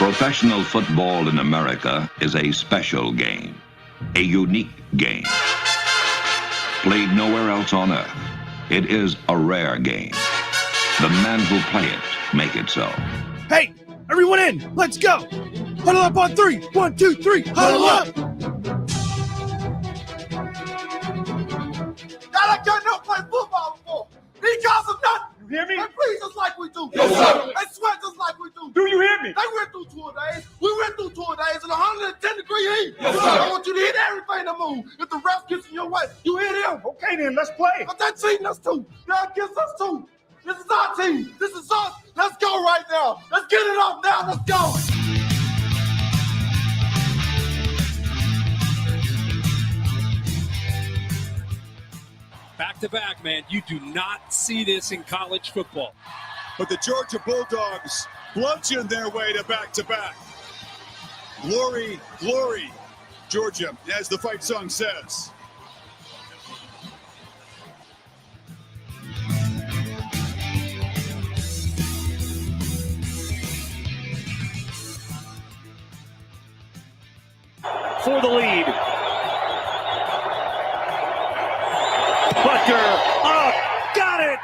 Professional football in America is a special game, a unique game. Played nowhere else on earth, it is a rare game. The men who play it make it so. Hey, everyone in, let's go. Huddle up on 3. 1, 2, 3, huddle up. Y'all like y'all never played football before. These guys are nothing. You hear me? They breathe just like we do. Yes, sir. They sweat just like we do. Do you hear me? They went through 2 days. We went through 2 days in 110-degree heat. Yes, sir. I want you to hit everything to move. If the ref gets in your way, you hit him. Okay, then, let's play. But that cheating us too. That gets us too. This is our team. This is us. Let's go right now. Let's get it off now. Let's go. Back-to-back, man. You do not see this in college football. But the Georgia Bulldogs bludgeon their way to back-to-back. Glory, glory, Georgia, as the fight song says. For the lead. Butker up, got it!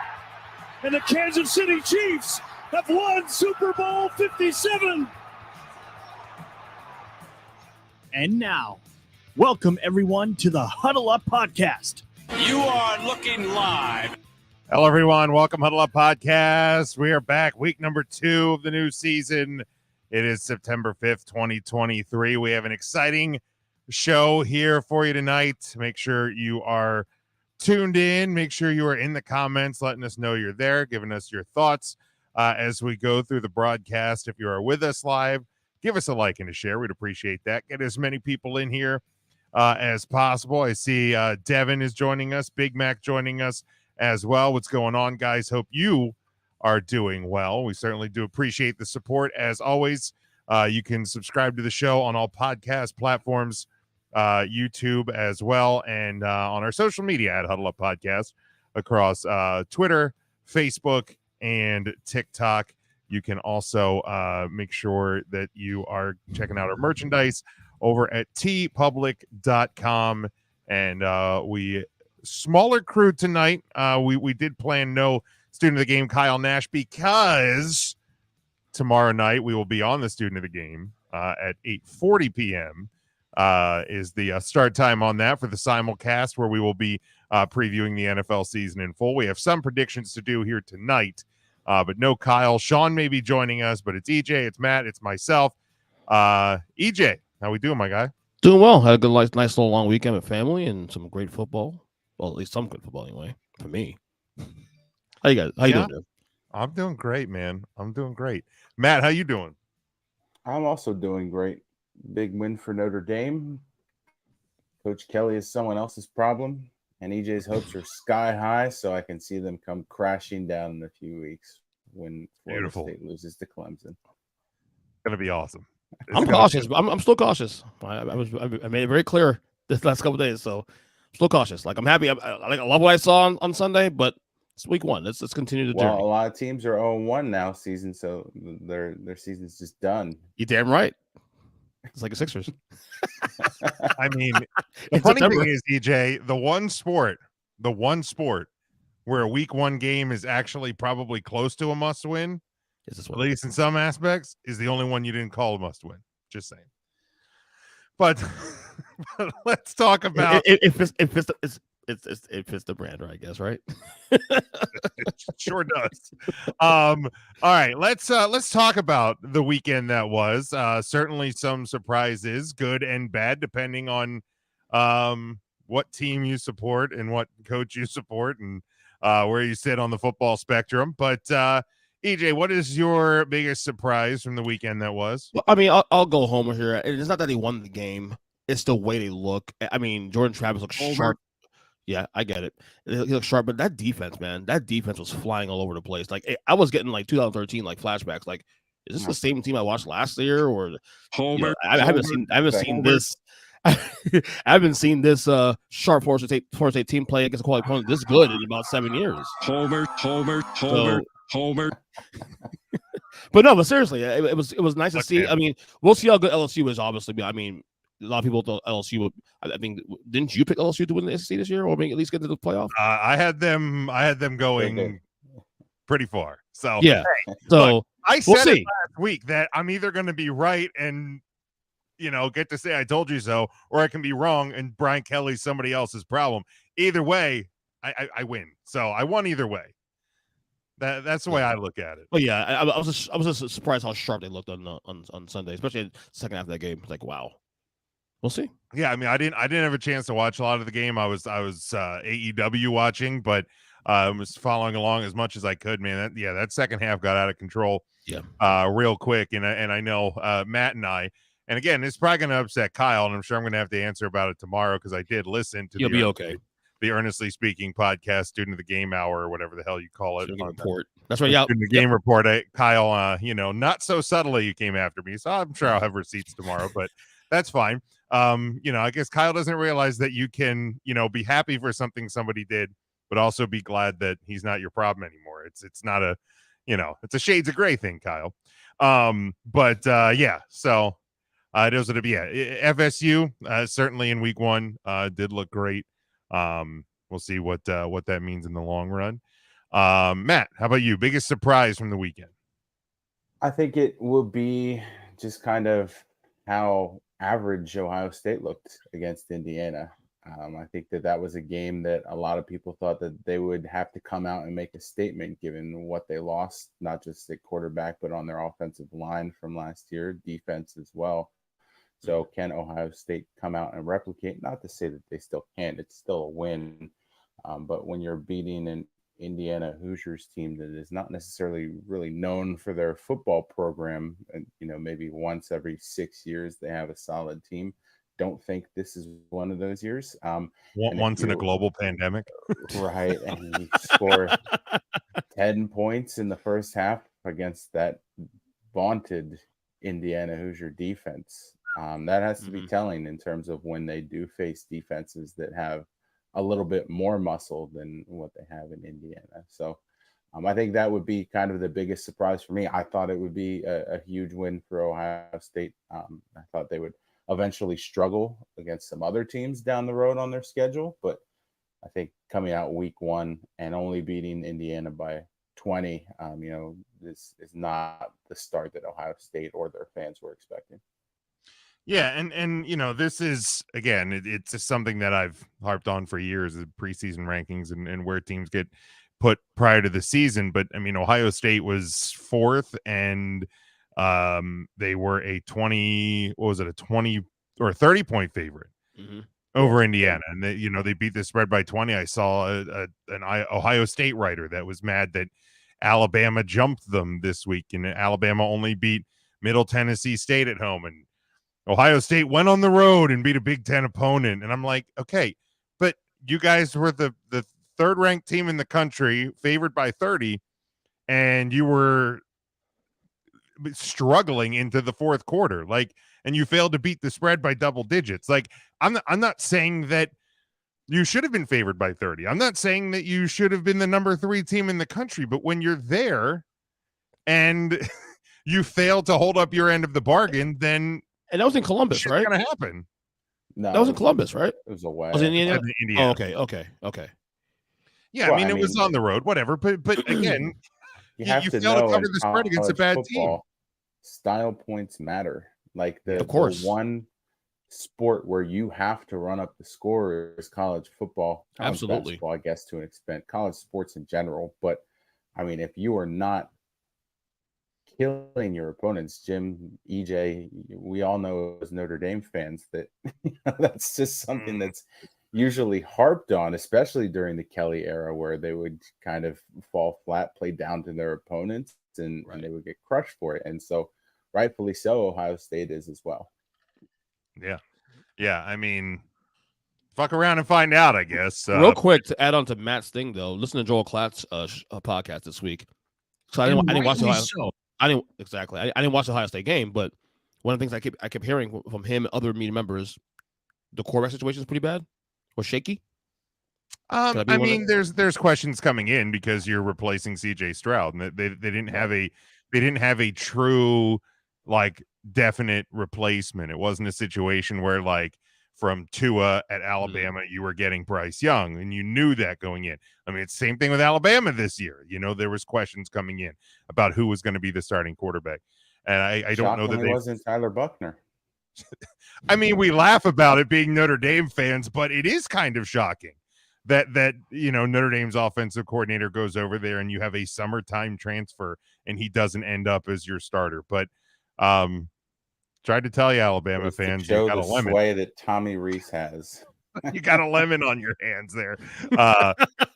And the Kansas City Chiefs have won Super Bowl 57. And now, welcome everyone to the Huddle Up Podcast. You are looking live. Hello, everyone. Welcome, Huddle Up Podcast. We are back, week number 2 of the new season. It is September 5th, 2023. We have an exciting show here for you tonight. Make sure you are tuned in. Make sure you are in the comments, letting us know you're there, giving us your thoughts as we go through the broadcast. If you are with us live, give us a like and a share. We'd appreciate that. Get as many people in here as possible. I see Devin is joining us, Big Mac joining us as well. What's going on, guys? Hope you are doing well. We certainly do appreciate the support. As always, you can subscribe to the show on all podcast platforms, YouTube as well, and on our social media at Huddle Up Podcast across Twitter, Facebook, and TikTok. You can also make sure that you are checking out our merchandise over at tpublic.com. And we smaller crew tonight. We did plan no student of the game Kyle Nash because tomorrow night we will be on the student of the game at 8:40 p.m. Is the start time on that for the simulcast, where we will be previewing the NFL season in full. We have some predictions to do here tonight, but no Kyle. Sean may be joining us, but it's EJ, it's Matt, it's myself. EJ, how we doing, my guy? Doing well. Had a good, nice little long weekend with family and some great football. Well, at least some good football anyway, for me. How you guys? How you doing, Jim? I'm doing great, man. I'm doing great. Matt, how you doing? I'm also doing great. Big win for Notre Dame. Coach Kelly is someone else's problem, and EJ's hopes are sky high, so I can see them come crashing down in a few weeks when Florida State loses to Clemson. Gonna be awesome. I'm cautious. I'm still cautious. I made it very clear this last couple of days, so I'm still cautious. Like, I'm happy. I love what I saw on Sunday, but it's week 1. Let's continue the journey. Well, a lot of teams are 0-1 now season, so their season's just done. You damn right. It's like the Sixers. I mean, the funny thing is, EJ, the one sport where a week 1 game is actually probably close to a must win, at least in some aspects, is the only one you didn't call a must win. Just saying. But let's talk about it fits the brand, I guess, right? It sure does. All right, let's talk about the weekend that was. Certainly some surprises, good and bad, depending on what team you support and what coach you support and where you sit on the football spectrum. But EJ, what is your biggest surprise from the weekend that was? Well, I mean, I'll go homer here. It's not that he won the game. It's the way they look. I mean, Jordan Travis looks sharp. Yeah, I get it. He looks sharp, but that defense, man, that defense was flying all over the place. Like, I was getting like 2013 like flashbacks. Like, is this the same team I watched last year? Or Homer? I haven't seen this. I haven't seen this sharp Florida State team play against a quality opponent this good in about 7 years. Homer. But but seriously, it was nice to see. Man. I mean, we'll see how good LSU is. Obviously, I mean, a lot of people thought LSU would. I mean, didn't you pick LSU to win the SEC this year, or maybe at least get to the playoff? I had them going pretty far. So yeah. Hey, so look, I we'll said it see. last week that I'm either going to be right and get to say I told you so, or I can be wrong and Brian Kelly's somebody else's problem. Either way, I win. So I won either way. That's the way I look at it. But yeah, I was just surprised how sharp they looked on Sunday, especially in the second half of that game. It's like, wow. We'll see. Yeah, I mean, I didn't have a chance to watch a lot of the game. I was AEW watching, but was following along as much as I could. Man, that second half got out of control. Yeah, real quick, and I know Matt and I. And again, it's probably going to upset Kyle, and I'm sure I'm going to have to answer about it tomorrow because I did listen to the Earnestly Speaking podcast, Student of the Game Hour, or whatever the hell you call it. Report. That's right. Yeah, Student of the Game Report. Kyle, not so subtly you came after me, so I'm sure I'll have receipts tomorrow, but that's fine. I guess Kyle doesn't realize that you can, be happy for something somebody did, but also be glad that he's not your problem anymore. It's not a, it's a shades of gray thing, Kyle. So. Those are to be FSU certainly in week 1 did look great. We'll see what that means in the long run. Matt, how about you? Biggest surprise from the weekend? I think it will be just kind of how average Ohio State looked against Indiana. I think that was a game that a lot of people thought that they would have to come out and make a statement given what they lost, not just at quarterback, but on their offensive line from last year, defense as well. So can Ohio State come out and replicate? Not to say that they still can't. It's still a win. But when you're beating an Indiana Hoosiers team that is not necessarily really known for their football program, and maybe once every 6 years they have a solid team. Don't think this is one of those years. Once in a global pandemic. Right. And you score 10 points in the first half against that vaunted Indiana Hoosier defense. That has to be telling in terms of when they do face defenses that have a little bit more muscle than what they have in Indiana. So I think that would be kind of the biggest surprise for me. I thought it would be a huge win for Ohio State. I thought they would eventually struggle against some other teams down the road on their schedule. But I think coming out week 1 and only beating Indiana by 20, this is not the start that Ohio State or their fans were expecting. Yeah, and this is, again, it's just something that I've harped on for years, the preseason rankings and where teams get put prior to the season. But I mean, Ohio State was 4th, and they were a 20 or 30 point favorite over Indiana, and they beat the spread by 20. I saw an Ohio State writer that was mad that Alabama jumped them this week, and Alabama only beat Middle Tennessee State at home, and Ohio State went on the road and beat a Big Ten opponent. And I'm like, okay, but you guys were the 3rd ranked team in the country, favored by 30, and you were struggling into the 4th quarter, and you failed to beat the spread by double digits. I'm not saying that you should have been favored by 30. I'm not saying that you should have been the number 3 team in the country, but when you're there and you fail to hold up your end of the bargain, then and that was in Columbus, right? Going to happen. No, that was in Columbus, right? It was away. Was it Indiana? Indiana. Oh, okay. Yeah, well, I mean, it was on the road, whatever. But again, you have to fail know to cover the spread against a bad team. Style points matter. Of course, the one sport where you have to run up the score is college football. Absolutely, basketball, I guess, to an extent. College sports in general, but I mean, if you are not killing your opponents, Jim, EJ, we all know as Notre Dame fans that that's just something that's usually harped on, especially during the Kelly era, where they would kind of fall flat, play down to their opponents, and they would get crushed for it. And so, rightfully so, Ohio State is as well. Yeah. I mean, fuck around and find out, I guess. Real quick to add on to Matt's thing, though, listen to Joel Klatt's podcast this week. So I didn't watch the I didn't watch the Ohio State game, but one of the things I kept hearing from him and other media members, the quarterback situation is pretty bad or shaky. I mean, there's questions coming in because you're replacing CJ Stroud, and they didn't have a They didn't have a true, like, definite replacement. It wasn't a situation where, like, from Tua at Alabama, you were getting Bryce Young, and you knew that going in. I mean, it's the same thing with Alabama this year. There was questions coming in about who was going to be the starting quarterback. And I don't know that it wasn't Tyler Buckner. I mean, we laugh about it being Notre Dame fans, but it is kind of shocking that Notre Dame's offensive coordinator goes over there and you have a summertime transfer and he doesn't end up as your starter. But tried to tell you, Alabama fans, you got a lemon. Sway that Tommy Reese has. You got a lemon on your hands there,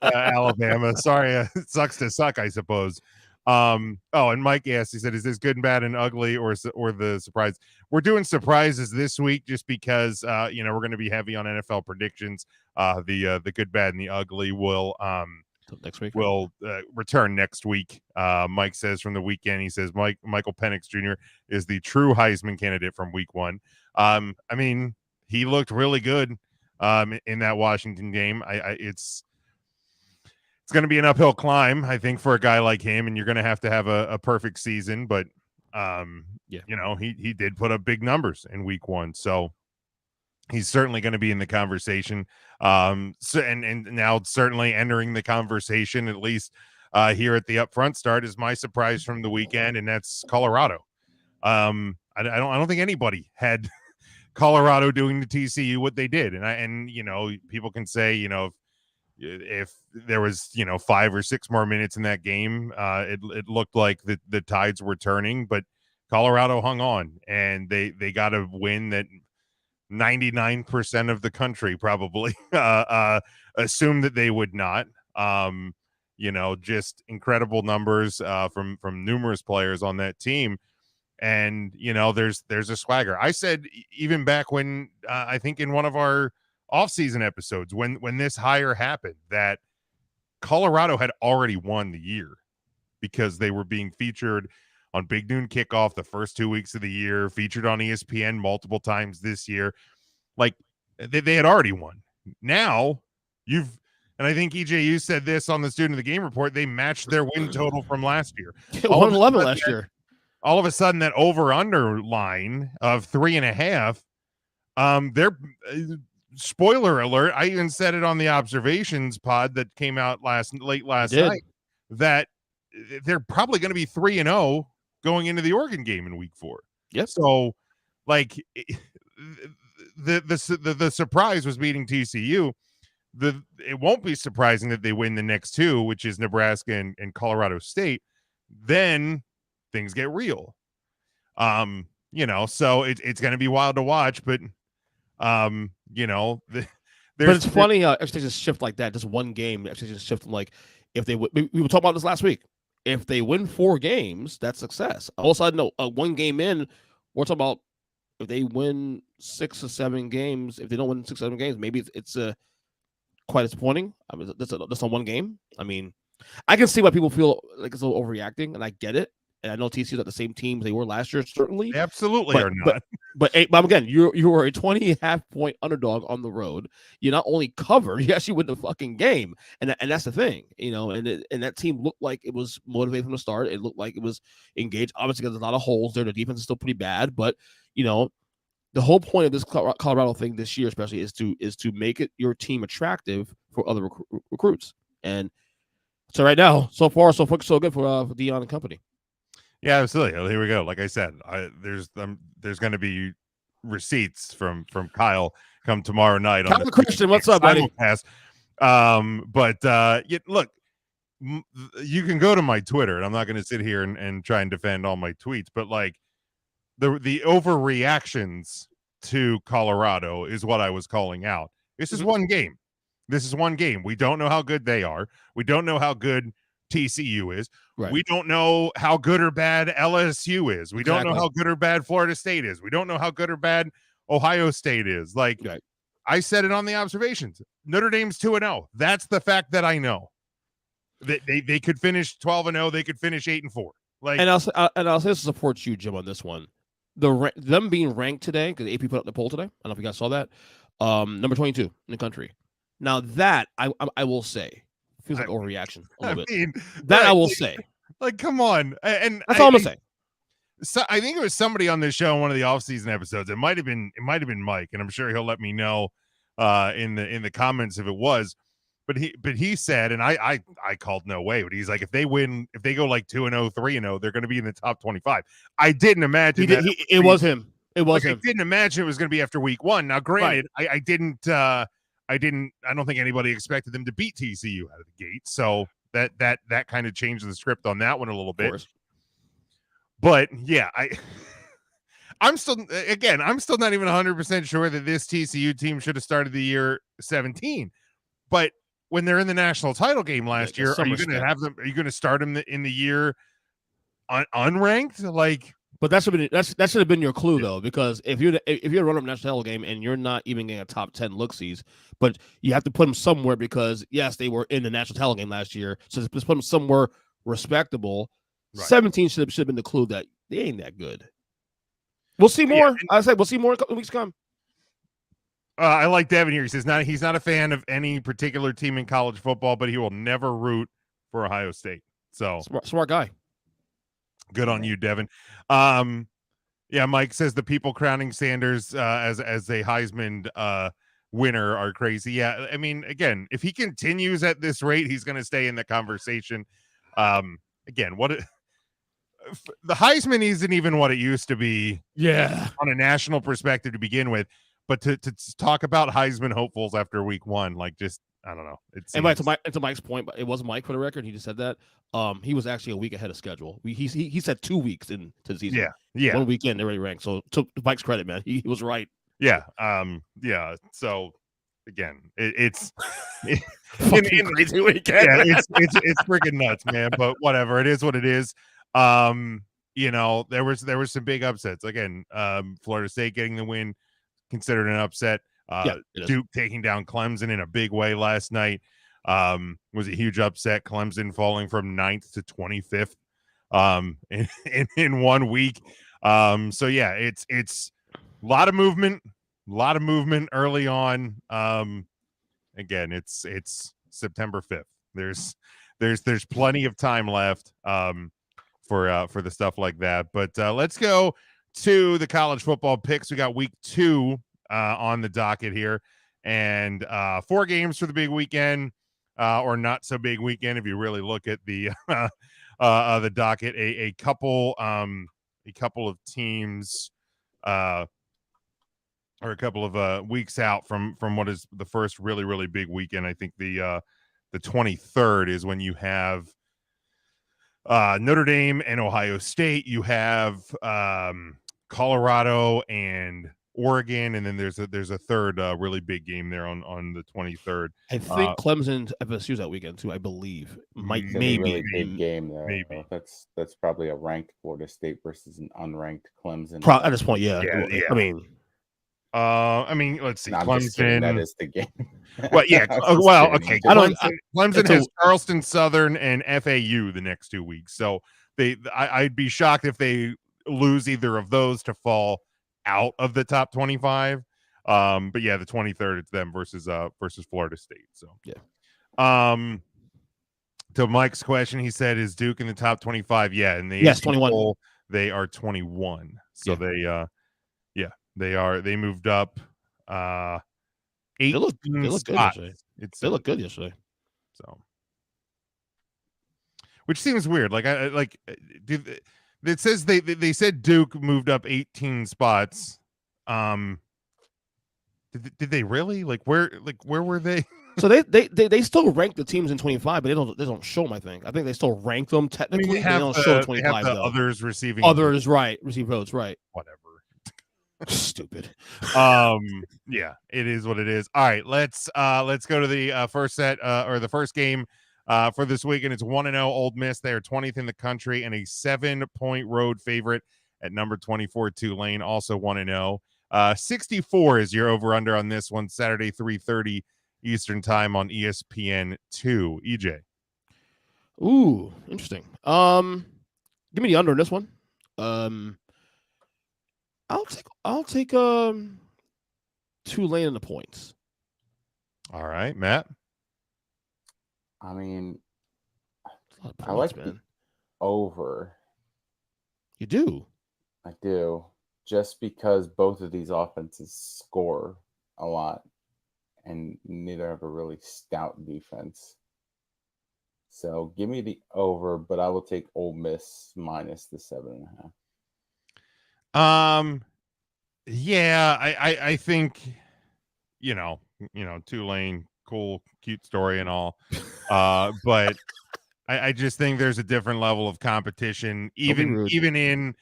Alabama. Sorry, it sucks to suck, I suppose. And Mike asked, he said, is this good and bad and ugly or the surprise? We're doing surprises this week just because we're going to be heavy on NFL predictions. The good, bad, and the ugly will next week will return next week. Mike says from the weekend, he says Michael Penix Jr. is the true Heisman candidate from week one. I mean, he looked really good in that Washington game. It's going to be an uphill climb, I think, for a guy like him, and you're going to have a perfect season. But he did put up big numbers in week one, so he's certainly going to be in the conversation. And now certainly entering the conversation, at least here at the upfront start, is my surprise from the weekend, and that's Colorado. I don't think anybody had Colorado doing to TCU what they did, and people can say if there was 5 or 6 more minutes in that game, it looked like the tides were turning, but Colorado hung on, and they got a win that 99% of the country probably assumed that they would not. Just incredible numbers from numerous players on that team. And there's a swagger. I said even back when I think in one of our offseason episodes when this hire happened that Colorado had already won the year because they were being featured on Big Noon Kickoff the first 2 weeks of the year, featured on ESPN multiple times this year. Like they had already won. Now and I think EJ, you said this on the Student of the Game report, they matched their win total from last year. 111 last year. All of a sudden that over-under line of 3.5, they're spoiler alert, I even said it on the observations pod that came out late last night, that they're probably going to be 3-0 going into the Oregon game in week 4. Yep. So like the surprise was beating TCU. It won't be surprising that they win the next 2, which is Nebraska and Colorado State. Then things get real. So it's going to be wild to watch, but but it's funny how expectations shift like that. Just one game, expectations shift. Like if they we were talking about this last week. If they win 4 games, that's success. All of a sudden, one game in, we're talking about if they win 6 or 7 games. If they don't win 6 or 7 games, maybe it's quite disappointing. I mean, that's on one game. I mean, I can see why people feel like it's a little overreacting, and I get it. And I know TCU's not the same team they were last year, certainly. They absolutely are not. But again, you were a 20.5 point underdog on the road. You not only covered, you actually win the fucking game. And that's the thing, and that team looked like it was motivated from the start. It looked like it was engaged. Obviously, there's a lot of holes there. The defense is still pretty bad, but the whole point of this Colorado thing this year, especially, is to make it your team attractive for other recruits. And so right now, so far, so good for Dion and company. Yeah, absolutely. Well, here we go. Like I said, there's going to be receipts from Kyle come tomorrow night. Kyle Christian, what's up, buddy? Look, you can go to my Twitter, and I'm not going to sit here and try and defend all my tweets, but like the overreactions to Colorado is what I was calling out. This is one game. We don't know how good they are. We don't know how good TCU is. Right. We don't know how good or bad LSU is. We don't know how good or bad Florida State is. We don't know how good or bad Ohio State is. Like I said it on the observations. Notre Dame's 2-0. That's the fact that I know. They could finish 12-0. They could finish 8-4. Like, and I'll say this supports you, Jim, on this one. Them being ranked today, because AP put up the poll today. I don't know if you guys saw that. Number 22 in the country. Now that I will say feels like overreaction a little bit. That I will say. Like, come on. And That's all I'm gonna say. So I think it was somebody on this show in one of the off-season episodes. It might have been Mike, and I'm sure he'll let me know in the comments if it was. But he said, and I called no way, but he's like, if they go like 2-0, 3-0, they're going to be in the top 25. I didn't imagine it was him. It was him. I didn't imagine it was going to be after week 1. Now, granted, right. I don't think anybody expected them to beat TCU out of the gate. So that kind of changed the script on that one a little bit. But yeah, I'm still not even 100% sure that this TCU team should have started the year 17. But when they're in the national title game last year, are you going to have them? Are you going to start them in the year unranked? Like, but that should have been your clue though, because if you're running a national title game and you're not even getting a top 10 look-sees, but you have to put them somewhere because yes, they were in the national title game last year, so just put them somewhere respectable. Right. 17 should have been the clue that they ain't that good. We'll see more. I said we'll see more in a couple of weeks to come. I like Devin here. He says he's not a fan of any particular team in college football, but he will never root for Ohio State. So smart guy. Good on you, Devin. Yeah, Mike says the people crowning Sanders as a Heisman winner are crazy. Yeah, I mean, again, if he continues at this rate, he's going to stay in the conversation. Again, the Heisman isn't even what it used to be. Yeah, on a national perspective to begin with, but to talk about Heisman hopefuls after week 1, like just I don't know. To Mike's point, but it wasn't Mike for the record. He just said that. He was actually a week ahead of schedule. He said 2 weeks into the season. Yeah. 1 weekend they already ranked. So to Mike's credit, man, he was right. Yeah. Yeah. So again, it's crazy weekend. Yeah, it's freaking nuts, man. But whatever, it is what it is. You know, there was some big upsets. Again, Florida State getting the win, considered an upset. Duke taking down Clemson in a big way last night was a huge upset. Clemson falling from 9th to 25th in 1 week. So yeah, it's a lot of movement early on. Again, it's September 5th. There's plenty of time left for the stuff like that. But let's go to the college football picks. We got week 2 on the docket here, and 4 games for the big weekend, or not so big weekend if you really look at the docket. A couple of teams or a couple of weeks out from what is the first really big weekend. I think the 23rd is when you have Notre Dame and Ohio State. You have Colorado and Oregon, and then there's a third really big game there on the 23rd. I think Clemson FSU's that weekend too. I believe maybe a really big game though. Maybe That's probably a ranked Florida State versus an unranked Clemson. At this point, yeah. I mean, let's see. No, Clemson. That is the game. Well, yeah. Well, okay. Clemson has Charleston Southern and FAU the next 2 weeks, so I'd be shocked if they lose either of those to fall out of the top 25. But yeah, the 23rd it's them versus Florida State. So yeah. To Mike's question, he said, "Is Duke in the top 25?" Yeah, and yes, 21. Poll, they are 21. So they are. They moved up. 8. They look good yesterday. They look good yesterday. So, which seems weird. Like it says they said Duke moved up 18 spots. Did they really? Where were they? So they still rank the teams in 25, but they don't show them. I think they still rank them technically. They don't show 25. They have the though. Others receiving receive votes, right? Whatever. Stupid. Yeah, it is what it is. All right, let's go to the first set or the first game for this weekend. It's 1-0 Ole Miss. They are 20th in the country and a 7-point road favorite at number 24 Tulane, also 1-0. 64 is your over under on this one. Saturday 3:30 Eastern time on ESPN 2. EJ. Ooh, interesting. Give me the under on this one. I'll take Tulane in the points. All right, Matt. I mean, points, I like man. over. You do? I do. Just because both of these offenses score a lot and neither have a really stout defense. So give me the over, but I will take Ole Miss minus the 7.5. Yeah, I think, Tulane, cool, cute story and all. But I just think there's a different level of competition, even in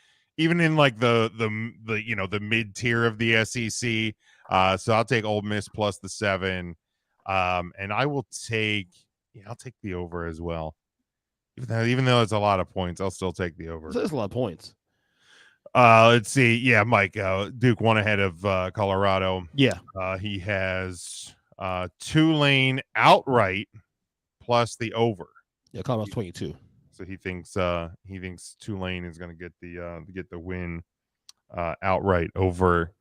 like the mid tier of the SEC. So I'll take Ole Miss plus the 7. And I'll take the over as well. Even though it's a lot of points, I'll still take the over. There's a lot of points. Let's see. Yeah, Mike, Duke won ahead of Colorado. Yeah. He has Tulane outright plus the over. Yeah, Colorado's 22. So he thinks Tulane is going to get the win outright over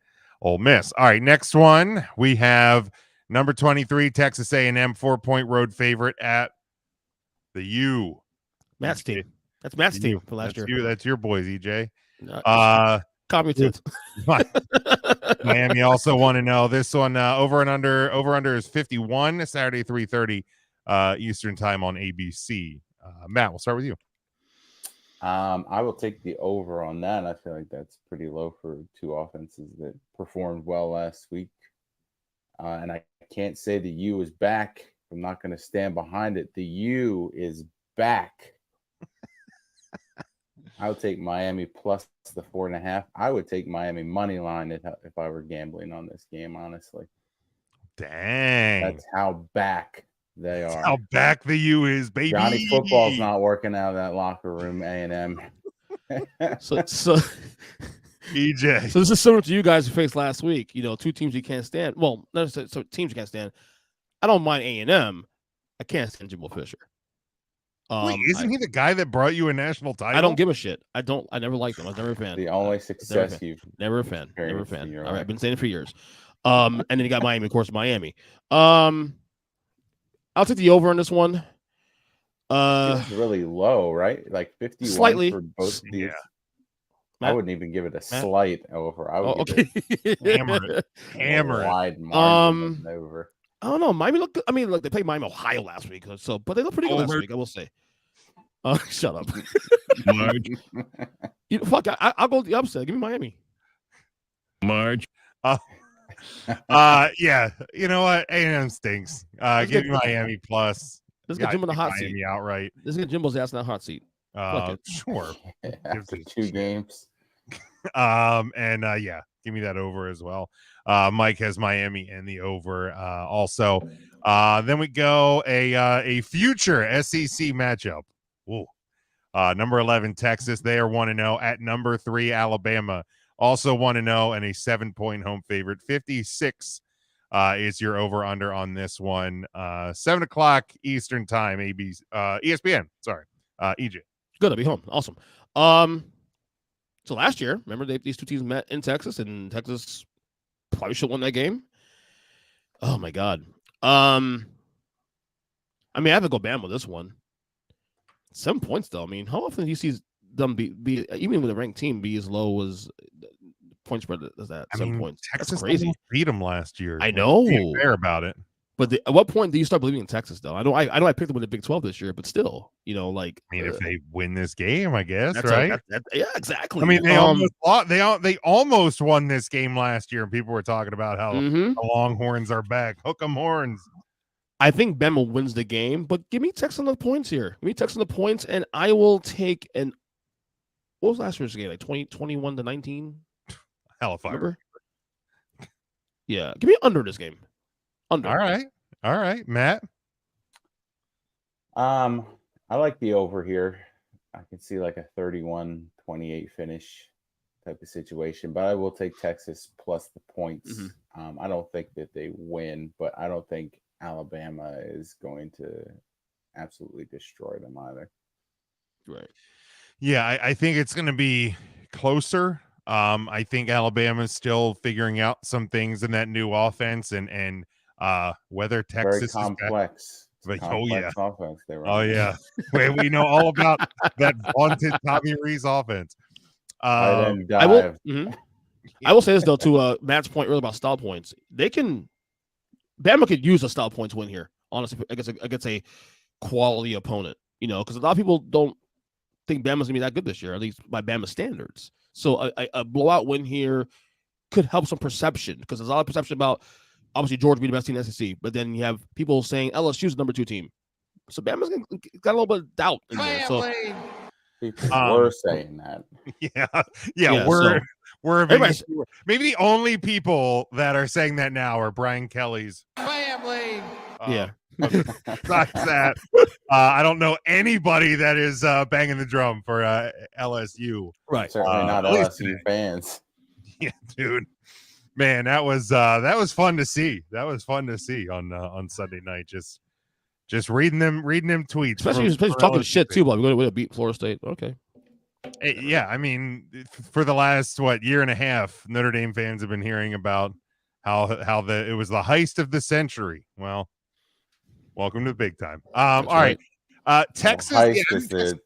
Ole Miss. All right, next one we have number 23 Texas A&M 4-point road favorite at the U. Matt's team. That's Matt's team for last year. That's your boys, EJ. Communist. Miami also want to know this one. Over under is 51. Saturday 3:30 Eastern time on ABC. Matt, we'll start with you. I will take the over on that. I feel like that's pretty low for two offenses that performed well last week. And I can't say the U is back. I'm not going to stand behind it. The U is back. I would take Miami plus the 4.5. I would take Miami money line if I were gambling on this game, honestly. Dang. That's how back they are. How back the U is, baby. Johnny Football's not working out of that locker room, A&M. So EJ. So this is similar to you guys who faced last week. Two teams you can't stand. Well, not so teams you can't stand. I don't mind A&M. I can't stand Jimbo Fisher. Wait, isn't he the guy that brought you a national title? I don't give a shit. I never liked him. I was never a fan. The only success you've never a fan. Never a fan. All right, I've been saying it for years. And then you got Miami, of course, Miami. I'll take the over on this one. It's really low, right? Like 51 slightly for both these. Yeah. I wouldn't even give it a slight over. I would give it hammer it. wide margin over. I don't know. Miami look good. I mean, look, they played Miami, Ohio last week, but they look pretty good last week, I will say. Shut up. Fuck, I'll go the upset. Give me Miami. Marge. Yeah. You know what? A&M stinks. Give me Miami plus. Let's get Jimbo in the hot seat. Miami outright. Let's get Jimbo's ass in that hot seat. Sure. After 2 games. Yeah, give me that over as well. Mike has Miami and the over also. Then we go a future SEC matchup. Ooh. Number 11 Texas, they are 1-0 at number 3 Alabama, also 1-0 and a 7-point home favorite. 56 is your over under on this one. 7:00 Eastern time, ESPN. Sorry, EJ. Good, I'll be home. Awesome. So last year, remember these two teams met in Texas, and Texas probably should have won that game. Oh my God. I mean, I have to go Bama with this one. 7 points though. I mean, how often do you see them be even with a ranked team be as low as point spread as that? 7 points. Texas That's crazy. Beat them last year. I know. Fair about it. But at what point do you start believing in Texas, though? I know I picked them in the Big 12 this year, but still, if they win this game, I guess, that's right? Yeah, exactly. I mean, they almost won this game last year, and people were talking about how the Longhorns are back. Hook 'em horns. I think Bama wins the game, but give me Texas on the points here. Give me Texas on the points, and I will take what was last year's game? Like 21-19? Hell of fire. Yeah, give me under this game. Under. All right, Matt. I like the over here. I can see like a 31-28 finish type of situation, but I will take Texas plus the points. I don't think that they win, but I don't think Alabama is going to absolutely destroy them either. Right. Yeah, I think it's going to be closer. I think Alabama's still figuring out some things in that new offense, and whether Texas very complex. But, complex offense they were. Oh yeah, we know all about that vaunted Tommy Rees offense. Tight end I will. dive. I will say this though to Matt's point earlier about style points. Bama could use a style points win here. Honestly, against a quality opponent. Because a lot of people don't think Bama's gonna be that good this year, at least by Bama standards. So a blowout win here could help some perception, because there's a lot of perception about obviously Georgia being the best team in the SEC, but then you have people saying LSU's the number 2 team. So Bama's got a little bit of doubt in there. So People were saying that. Yeah. We're maybe the only people that are saying that now are Brian Kelly's family. Besides that, I don't know anybody that is banging the drum for LSU. Right. Certainly not LSU fans. Yeah, dude. Man, that was fun to see. That was fun to see on Sunday night. Just reading them tweets, especially talking shit too. Like we're going to beat Florida State. Okay. Yeah, I mean, for the last year and a half, Notre Dame fans have been hearing about how it was the heist of the century. Well, welcome to the big time. All right. Texas heist is the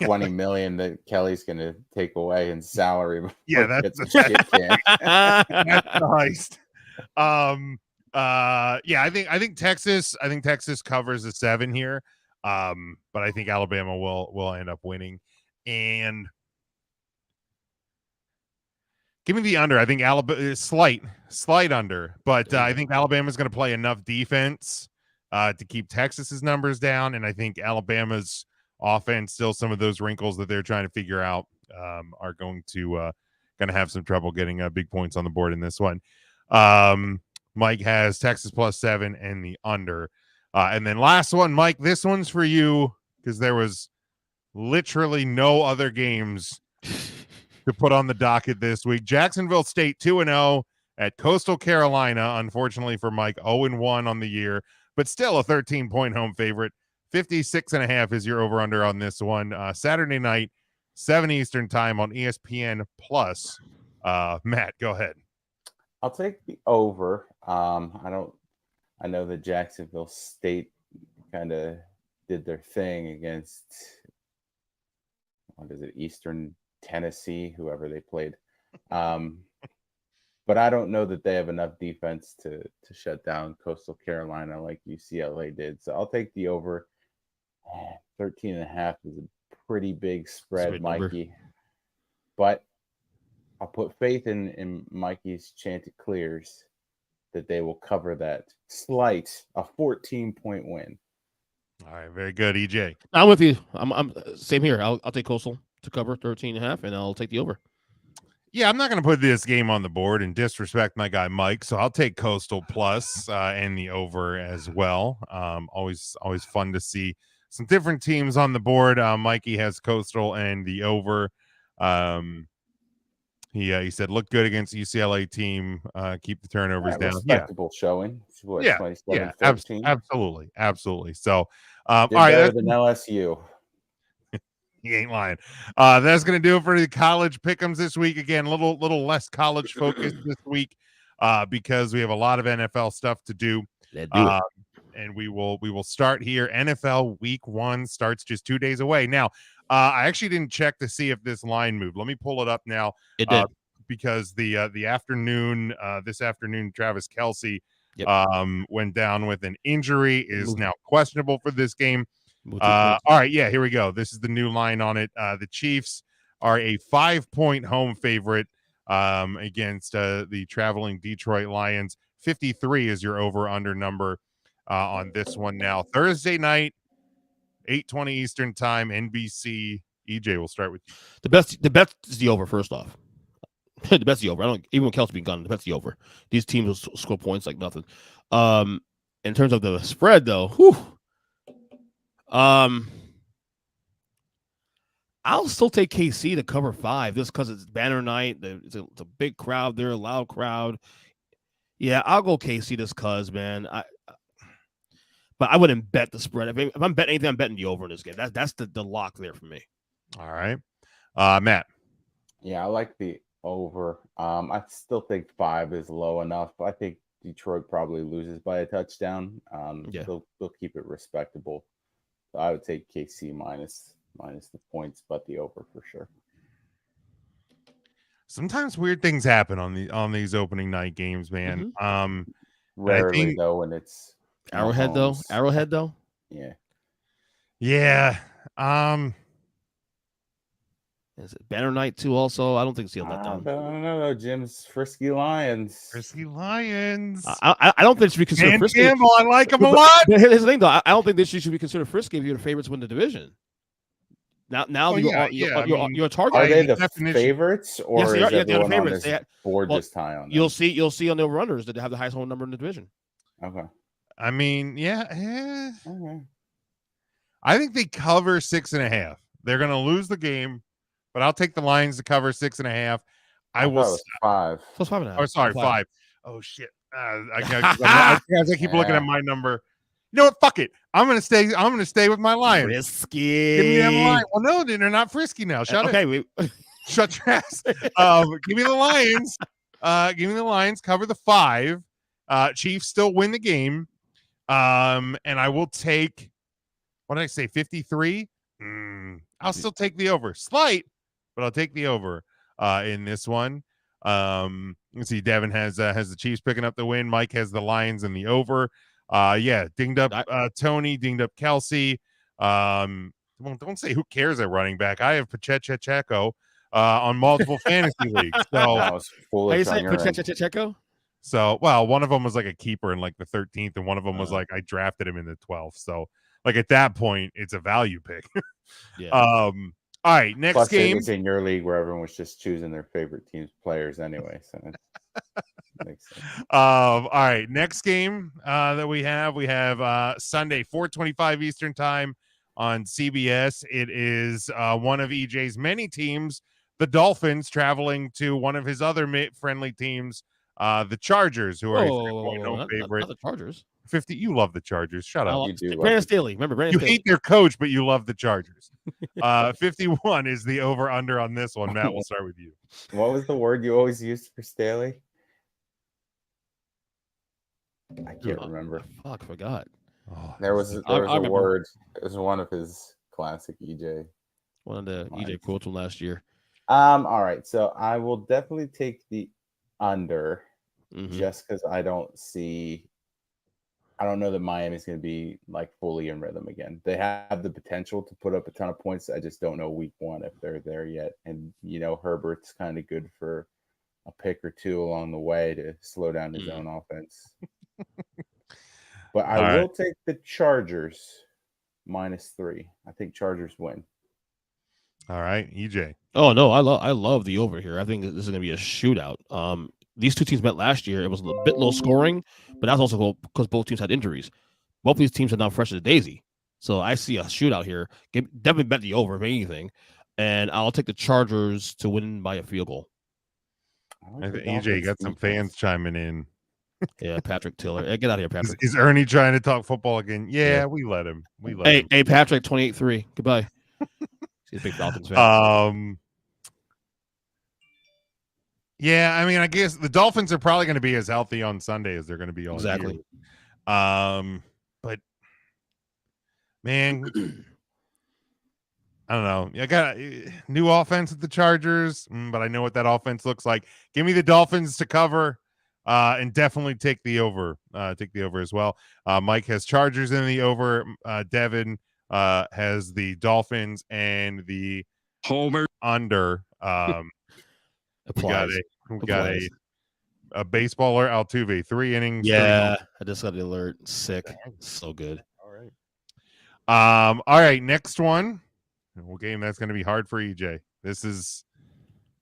$20 million that Kelly's going to take away in salary. Yeah, that's the heist. I think Texas covers the 7 here. But I think Alabama will end up winning. And give me the under. I think Alabama is slight under, but I think Alabama's going to play enough defense to keep Texas's numbers down, and I think Alabama's offense, still some of those wrinkles that they're trying to figure out, are going to have some trouble getting big points on the board in this one. Mike has Texas plus 7 and the under, and then last one, Mike. This one's for you because there was literally no other games to put on the docket this week. Jacksonville State 2-0 at Coastal Carolina. Unfortunately for Mike, 0-1 on the year, but still a 13-point home favorite. 56.5 is your over-under on this one. Saturday night, 7 Eastern time on ESPN Plus. Matt, go ahead. I'll take the over. I know that Jacksonville State kind of did their thing against, Eastern Tennessee, whoever they played. But I don't know that they have enough defense to shut down Coastal Carolina like UCLA did. So I'll take the over. 13.5 is a pretty big spread, Mikey. But I'll put faith in Mikey's chant it clears that they will cover that a 14-point win. All right, very good, EJ. I'm with you. I'm same here. I'll take Coastal to cover 13.5, and I'll take the over. Yeah, I'm not going to put this game on the board and disrespect my guy Mike, so I'll take Coastal plus and the over as well. Always fun to see some different teams on the board. Mikey has Coastal and the over. He said look good against UCLA team. Keep the turnovers down. Respectable showing. What, yeah, 27-13? Absolutely. So, all right, better than LSU. He ain't lying. That's going to do it for the college pick'ems this week. Again, a little less college focused this week because we have a lot of NFL stuff to do. And we will start here. NFL Week 1 starts just 2 days away. Now, I actually didn't check to see if this line moved. Let me pull it up now. It did. Because the afternoon, this afternoon, Travis Kelce went down with an injury, is now questionable for this game. All right, yeah, here we go. This is the new line on it. The Chiefs are a 5-point home favorite against the traveling Detroit Lions. 53 is your over-under number on this one now. Thursday night, 8:20 Eastern time, NBC. EJ, we'll start with you. The bet is the over, first off. The bet's the over. Even when Kelce being gone, the bet's the over. These teams will score points like nothing. In terms of the spread, though, I'll still take KC to cover 5 just because it's banner night. It's a big crowd there, a loud crowd. Yeah, I'll go KC just because, man. But I wouldn't bet the spread. If I'm betting anything, I'm betting the over in this game. That's the lock there for me. All right. Matt. Yeah, I like the over. I still think 5 is low enough. I think Detroit probably loses by a touchdown. Yeah. They'll keep it respectable. So I would take KC minus the points, but the over for sure. Sometimes weird things happen on these opening night games, man. Rarely though when it's Arrowhead though. Yeah. Yeah. Is it Banner Night too? Also, I don't think he'll let down. I don't know. Jim's Frisky Lions. Frisky Lions. I don't think it should be considered Dan frisky. Campbell, I like him a lot. But here's the thing, though. I don't think this should be considered frisky if you're the favorites win the division. Now you're a target. Are they the favorites, or yes, is everyone the on favorites. this board just high on them? You'll see on the runners that they have the highest home number in the division. Okay. I mean, yeah. Okay. I think they cover 6.5. They're going to lose the game, but I'll take the Lions to cover 6.5. I will. It was 5. So it's 5.5. Oh, sorry, 5. Oh shit! I keep looking at my number. You know what? Fuck it. I'm gonna stay with my Lions. Frisky. Give me them Lions. Well, no, they're not frisky now. Shut it. Shut your ass. Give me the Lions. Give me the Lions. Cover the 5. Chiefs still win the game. And I will take. What did I say? 53. I'll still take the over. Slight, but I'll take the over in this one. You see, Devin has the Chiefs picking up the win. Mike has the Lions and the over. Dinged up Tony, dinged up Kelsey. Don't say who cares at running back. I have Pacheco on multiple fantasy leagues. So I was how you say Pacheco? So one of them was like a keeper in like the 13th, and one of them was like I drafted him in the 12th. So like at that point, it's a value pick. Yeah. All right, next Plus game. It was in your league where everyone was just choosing their favorite team's players anyway. So that makes sense. All right, next game that we have Sunday, 4:25 Eastern time on CBS. It is one of EJ's many teams, the Dolphins, traveling to one of his other friendly teams, the Chargers, who are a 3.0 favorite. Not the Chargers. 50. You love the Chargers. Shut up. Brandon Staley. Remember Brandon Staley. You hate their coach, but you love the Chargers. 51 is the over-under on this one. Matt, we'll start with you. What was the word you always used for Staley? I can't remember. Fuck, forgot. There was a word. It was one of his classic EJ. One of the EJ quotes from last year. All right. So I will definitely take the under just because I don't know that Miami's going to be like fully in rhythm again. They have the potential to put up a ton of points. I just don't know week 1 if they're there yet. And, Herbert's kind of good for a pick or two along the way to slow down his own offense. But I will take the Chargers -3. I think Chargers win. All right, EJ. Oh no, I love the over here. I think this is going to be a shootout. These two teams met last year. It was a bit low scoring, but that's also because both teams had injuries. Both of these teams are now fresh as a daisy. So I see a shootout here. Definitely bet the over, if anything. And I'll take the Chargers to win by a field goal. I think EJ got some fans chiming in. Yeah, Patrick Tiller. Get out of here, Patrick. Is Ernie trying to talk football again? Yeah. We let him. Hey, Patrick, 28-3. Goodbye. He's a big Falcons fan. Yeah, I mean, I guess the Dolphins are probably going to be as healthy on Sunday as they're going to be all exactly. Year. But man, I don't know. I got a new offense at the Chargers, but I know what that offense looks like. Give me the Dolphins to cover, and definitely take the over. Take the over as well. Mike has Chargers in the over. Devin has the Dolphins and the Homer under. We got a baseballer, Altuve, 3 innings. Yeah, I just got the alert. Sick. So good. All right. Next one. Game that's going to be hard for EJ. This is.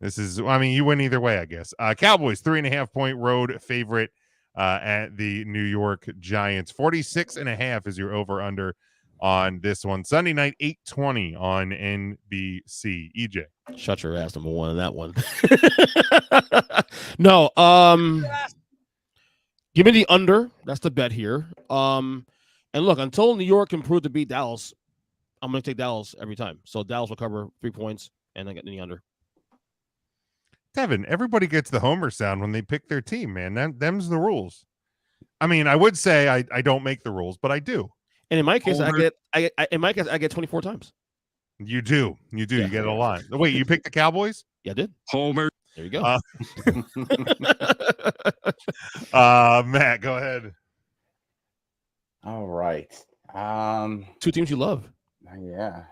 I mean, you win either way, I guess. Cowboys 3.5-point road favorite at the New York Giants. 46.5 is your over under on this one. Sunday night, 8:20 on NBC. EJ. Shut your ass, number 1 on that one. No, give me the under. That's the bet here. And look, until New York can prove to beat Dallas, I'm going to take Dallas every time. So Dallas will cover 3 points and then get the under. Devin, everybody gets the homer sound when they pick their team, man. Them's the rules. I mean, I would say I don't make the rules, but I do. And in my case, I get 24 times. You do. You Yeah. get a lot. Wait, you picked the Cowboys? Yeah, I did. Homer. There you go. Matt, go ahead. All right. Two teams you love. Yeah.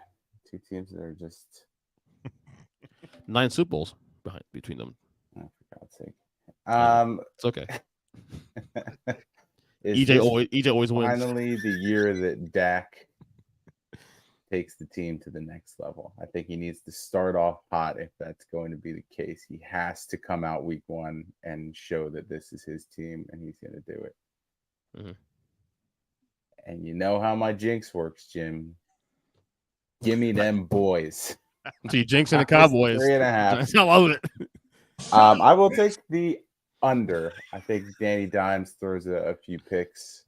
Two teams that are just 9 Super Bowls between them. oh, for God's sake. It's okay. Is EJ this always wins. finally the year that Dak takes the team to the next level. I think he needs to start off hot if that's going to be the case. He has to come out week 1 and show that this is his team and he's going to do it. Mm-hmm. And you know how my jinx works, Jim. Give me them boys. So you jinxing the Cowboys. 3.5. I love it. I will take the under. I think Danny Dimes throws a few picks.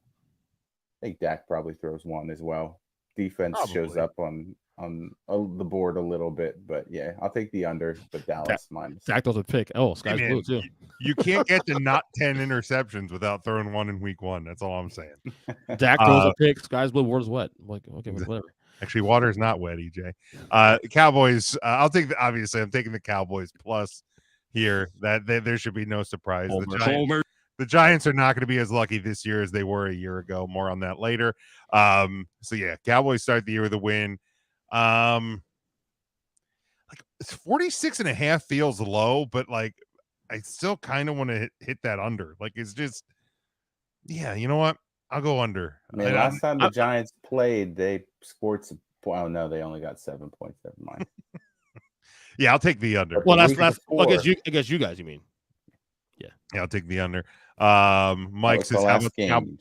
I think Dak probably throws one as well. Defense shows up on the board a little bit, but yeah, I'll take the under. But Dallas minus. Dak throws a pick. Oh, sky's blue too. You can't get to not 10 interceptions without throwing one in week 1. That's all I'm saying. Dak throws a pick. Sky's blue. Water's wet. Like okay, whatever. Actually, water's not wet, EJ. Cowboys. I'm taking the Cowboys plus here. That there should be no surprise. The Giants are not going to be as lucky this year as they were a year ago. More on that later. So yeah, Cowboys start the year with a win. Like 46.5 feels low, but like I still kind of want to hit that under. Like it's just, yeah, you know what? I'll go under. I mean, last time the Giants played, they scored some. Oh no, they only got 7 points. Never mind. Yeah, I'll take the under. Well, that's against you guys. You mean? Yeah, I'll take the under. Mike says, "How about game?"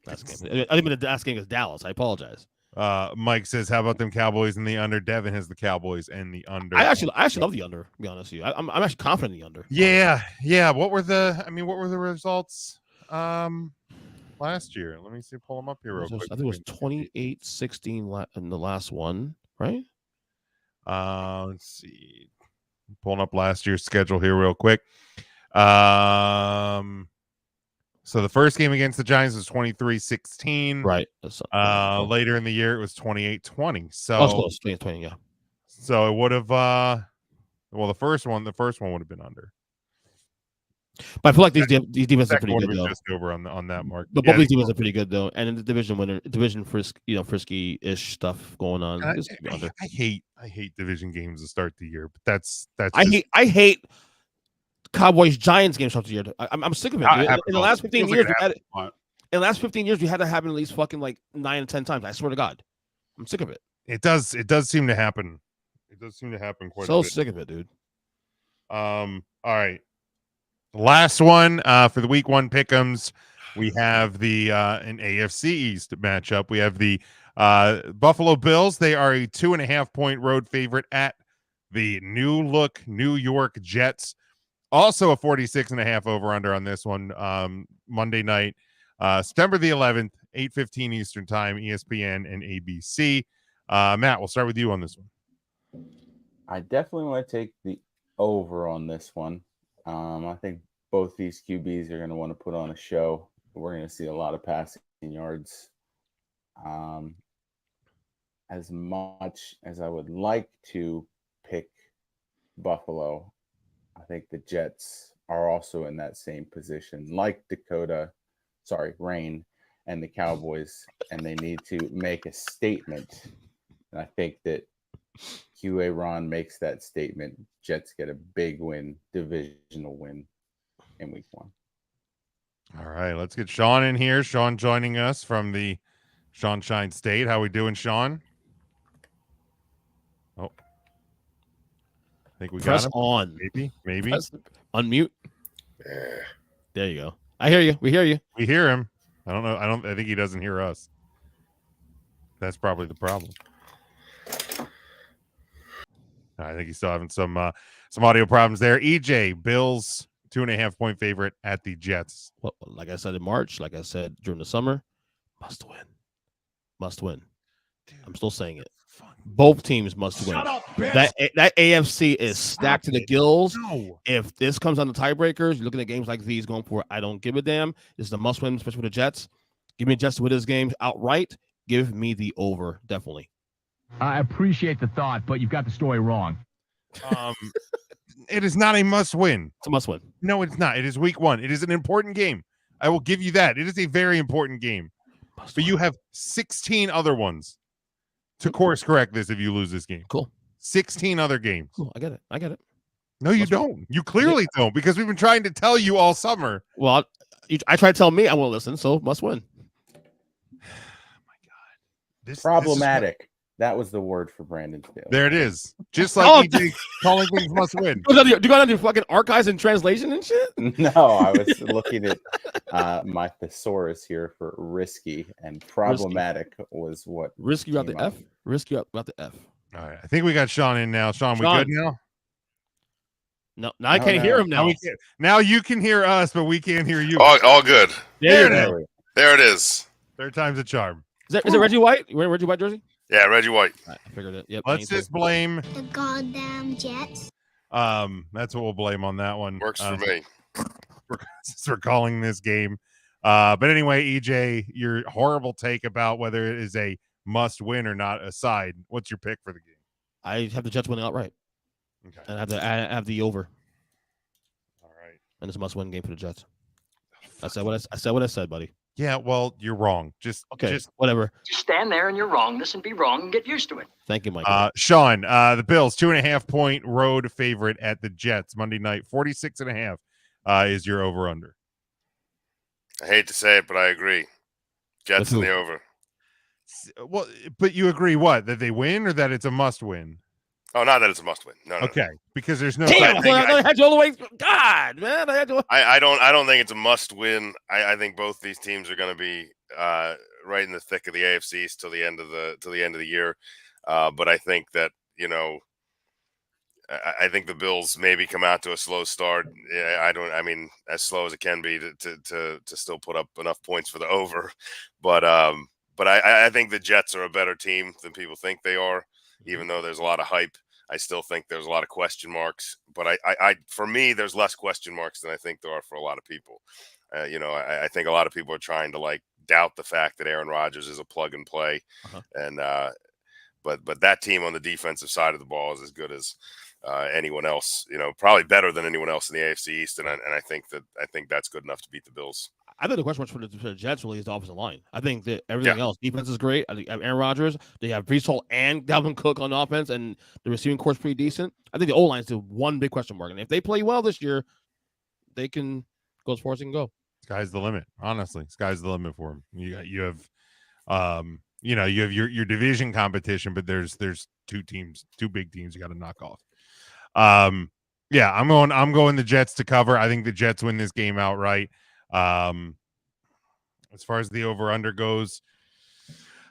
Last game. I think the last game is Dallas. I apologize. Mike says, "How about them Cowboys and the under?" Devin has the Cowboys and the under. I actually love the under. To be honest with you, I'm actually confident in the under. Yeah. What were the results? Last year. Let me see. Pull them up here real quick. I think it was 28-16 in the last one, right? Let's see. Pulling up last year's schedule here real quick. So the first game against the Giants was 23-16. Right. Later in the year, it was 28-20. So close. 28-20, yeah. So it would have the first one would have been under. But I feel like these defenses are pretty good though. Just over on that mark. But both these defenses are pretty good though, and in the division frisky-ish stuff going on. I hate division games to start the year, but that's I hate Cowboys Giants games start the year. I'm sick of it. In the last 15 years, we had to happen at least fucking like 9 or 10 times. I swear to God, I'm sick of it. It does seem to happen. It does seem to happen quite a bit. So sick of it, dude. All right. Last one for the week 1 pick'ems. We have the an AFC East matchup. We have the Buffalo Bills. They are a 2.5 point road favorite at the new look New York Jets. Also a 46.5 over under on this one. Monday night, September the 11th, 8:15 Eastern time, ESPN and ABC. Matt, we'll start with you on this one. I definitely want to take the over on this one. I think both these QBs are going to want to put on a show. We're going to see a lot of passing yards. As much as I would like to pick Buffalo, I think the Jets are also in that same position, like Rain and the Cowboys, and they need to make a statement. And I think that QA Ron makes that statement. Jets get a big win, divisional win in week 1. All right, let's get Sean in here. Sean joining us from the Sunshine State. How we doing, Sean? Oh, I think we Press got him. on. Maybe. Unmute. There you go. I hear you. We hear you. We hear him. I don't know. I think he doesn't hear us. That's probably the problem. I think he's still having some audio problems there. EJ, Bills 2.5 point favorite at the Jets. Well, like I said in March, like I said during the summer, must win. Dude, I'm still saying it. Both teams must win. Shut up, bitch. That AFC is stacked to the gills. No. If this comes on the tiebreakers, you're looking at games like these going for I don't give a damn. This is a must win, especially for the Jets. Give me Jets to win this game outright. Give me the over, definitely. I appreciate the thought, but you've got the story wrong. It is not a must win. It's a must win. No, it's not. It is week 1. It is an important game. I will give you that. It is a very important game. But you have 16 other ones to course correct this if you lose this game. Cool. 16 other games. Cool. I get it. No, you don't. You clearly don't, because we've been trying to tell you all summer. Well, I try to tell me I won't listen, so must win. Oh my God. This Problematic. That was the word for Brandon Steele. There it is. Just like EJ calling things must win. Do you go down to fucking archives and translation and shit? No, I was looking at my thesaurus here for risky, and problematic was what risky about the came up. F. Risky about the F. All right. I think we got Sean in now. Sean, we good now? No, I can't hear him now. Now you can hear us, but we can't hear you. All good. There it is. There it is. Third time's a charm. Is it Reggie White? You wearing a Reggie White jersey? Yeah, Reggie White. Right, I figured it. Yep. Let's just blame the goddamn Jets. That's what we'll blame on that one. Works for me. Since we're calling this game. But anyway, EJ, your horrible take about whether it is a must win or not aside, what's your pick for the game? I have the Jets winning outright. Okay. And I have the over. All right. And it's a must win game for the Jets. I said what I said, buddy. Yeah, well, you're wrong. Just whatever. Just stand there and you're wrong. Listen, be wrong and get used to it. Thank you, Mike. Sean, the Bills 2.5-point road favorite at the Jets Monday night. 46.5 is your over under. I hate to say it, but I agree. Jets in the over. Well, but you agree what? That they win or that it's a must win? Oh, not that it's a must win. No. Okay, because there's no. Damn, I had you all the way. God, man, I don't think it's a must win. I think both these teams are going to be right in the thick of the AFC East till the end of the year. But I think that I think the Bills maybe come out to a slow start. I mean, as slow as it can be to still put up enough points for the over. But I think the Jets are a better team than people think they are, even though there's a lot of hype. I still think there's a lot of question marks, but I for me, there's less question marks than I think there are for a lot of people. I think a lot of people are trying to doubt the fact that Aaron Rodgers is a plug and play, and but that team on the defensive side of the ball is as good as anyone else. Probably better than anyone else in the AFC East, and I think that's good enough to beat the Bills. I think the question marks for the Jets really is the offensive line. I think that everything else, defense is great. I think Aaron Rodgers, they have Breece Hall and Dalvin Cook on offense, and the receiving corps is pretty decent. I think the O-line is the one big question mark, and if they play well this year, they can go as far as they can go. Sky's the limit. Honestly, sky's the limit for them. You have your division competition, but there's two big teams you got to knock off. Yeah, I'm going the Jets to cover. I think the Jets win this game outright. As far as the over under goes,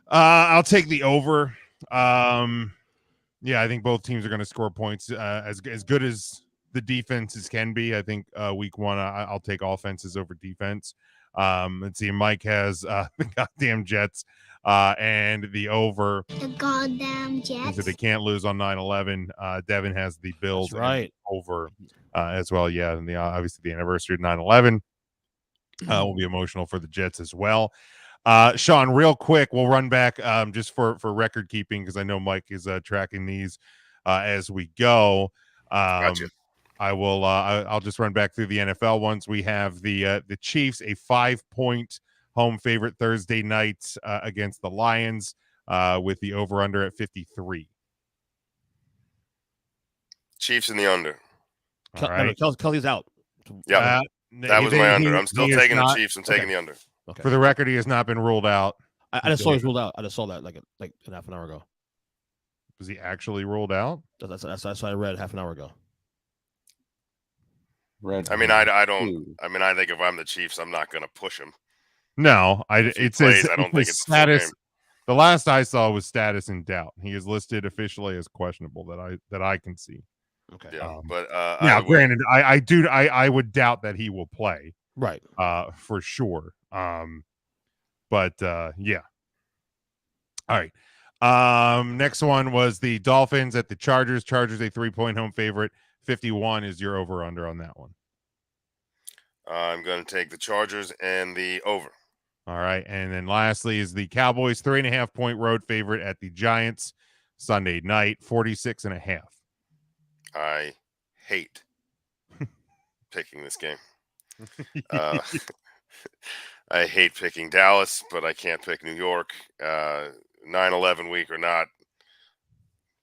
I'll take the over. Yeah, I think both teams are going to score points. As good as the defenses can be, I think week 1 I'll take offenses over defense. Let's see, Mike has the goddamn Jets and the over. The goddamn Jets. So they can't lose on 9/11. Devin has the Bills over as well. Yeah, and obviously the anniversary of 9/11 will be emotional for the Jets as well. Sean, real quick, we'll run back just for record keeping because I know Mike is tracking these as we go. Gotcha. I'll just run back through the NFL ones. We have the Chiefs, a 5-point home favorite Thursday night against the Lions with the over under at 53. Chiefs in the under. All right. Kelly's out. Yeah. That was my under. I'm still taking the Chiefs. I'm taking the under. Okay. For the record, he has not been ruled out. I just saw he was ruled out. I just saw that like a half an hour ago. Was he actually ruled out? That's what I read half an hour ago. I mean, I don't. I mean, I think if I'm the Chiefs, I'm not going to push him. No, it says I don't think it's status. The last I saw was status in doubt. He is listed officially as questionable that I can see. Okay. Yeah, but now, granted, I would doubt that he will play. Right. For sure. But yeah. All right. Next one was the Dolphins at the Chargers. Chargers a 3-point home favorite. 51 is your over under on that one. I'm going to take the Chargers and the over. All right. And then lastly is the Cowboys 3.5-point road favorite at the Giants Sunday night, 46.5. I hate picking this game. I hate picking Dallas, but I can't pick New York. 9/11 week or not.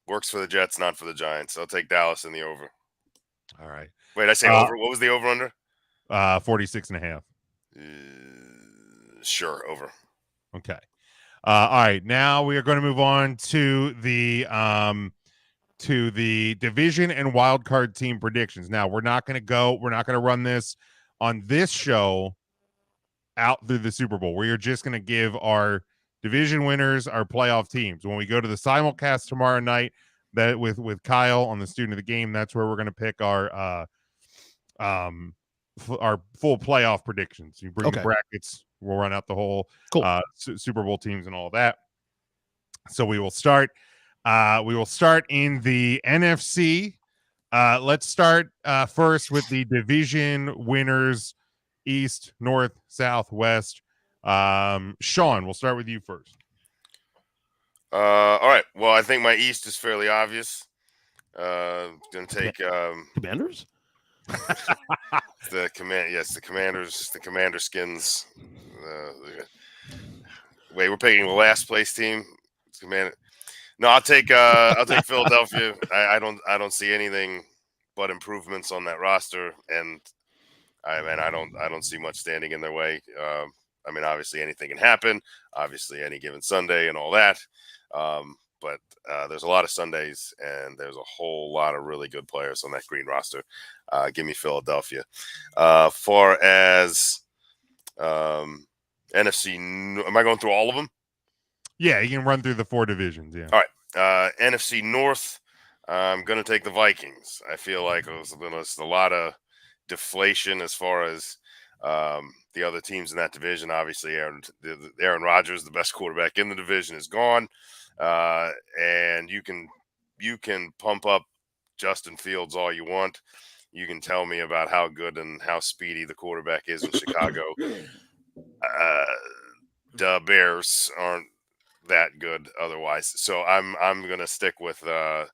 Works for the Jets, not for the Giants. I'll take Dallas in the over. All right. Wait, I say over. What was the over under? 46.5. Sure, over. Okay. All right. Now we are going to move on to the division and wild card team predictions. Now we're not going to run this on this show out through the Super Bowl. We are just going to give our division winners, our playoff teams. When we go to the simulcast tomorrow night, that with Kyle on the Student of the Game, that's where we're going to pick our full playoff predictions. You bring the brackets, we'll run out the whole Super Bowl teams and all that. So we will start in the NFC. Let's start first with the division winners, East, North, South, West. Sean, we'll start with you first. All right. Well, I think my East is fairly obvious. Gonna take Commanders. the Commanders. The Commander Skins. Wait, we're picking the last place team. It's Commander. No, I'll take Philadelphia. I don't see anything but improvements on that roster, and I don't see much standing in their way. I mean, obviously anything can happen. Obviously, any given Sunday and all that. But there's a lot of Sundays, and there's a whole lot of really good players on that green roster. Give me Philadelphia. Far as NFC, am I going through all of them? Yeah, you can run through the 4 divisions. Yeah. All right. NFC North, I'm going to take the Vikings. I feel like there's a lot of deflation as far as the other teams in that division. Obviously, Aaron Rodgers, the best quarterback in the division, is gone. And you can pump up Justin Fields all you want. You can tell me about how good and how speedy the quarterback is in Chicago. The Bears aren't that good otherwise. So I'm going to stick with the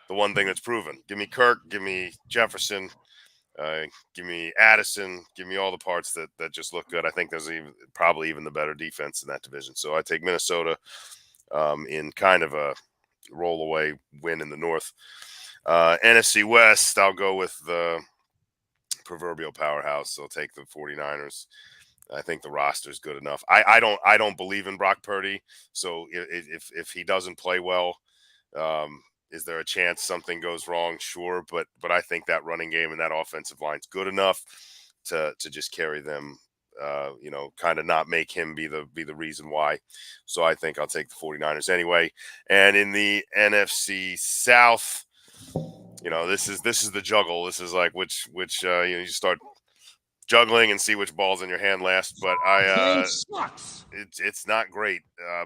one thing that's proven. Give me Kirk, give me Jefferson, give me Addison, give me all the parts that just look good. I think there's probably even the better defense in that division. So I take Minnesota in kind of a roll away win in the North. NFC West, I'll go with the proverbial powerhouse. I'll take the 49ers. I think the roster is good enough. I don't believe in Brock Purdy. So if he doesn't play well, is there a chance something goes wrong? Sure, but I think that running game and that offensive line's good enough to just carry them. Kind of not make him be the reason why. So I think I'll take the 49ers anyway. And in the NFC South, this is the juggle. This is like which you start juggling and see which ball's in your hand last. But it's not great.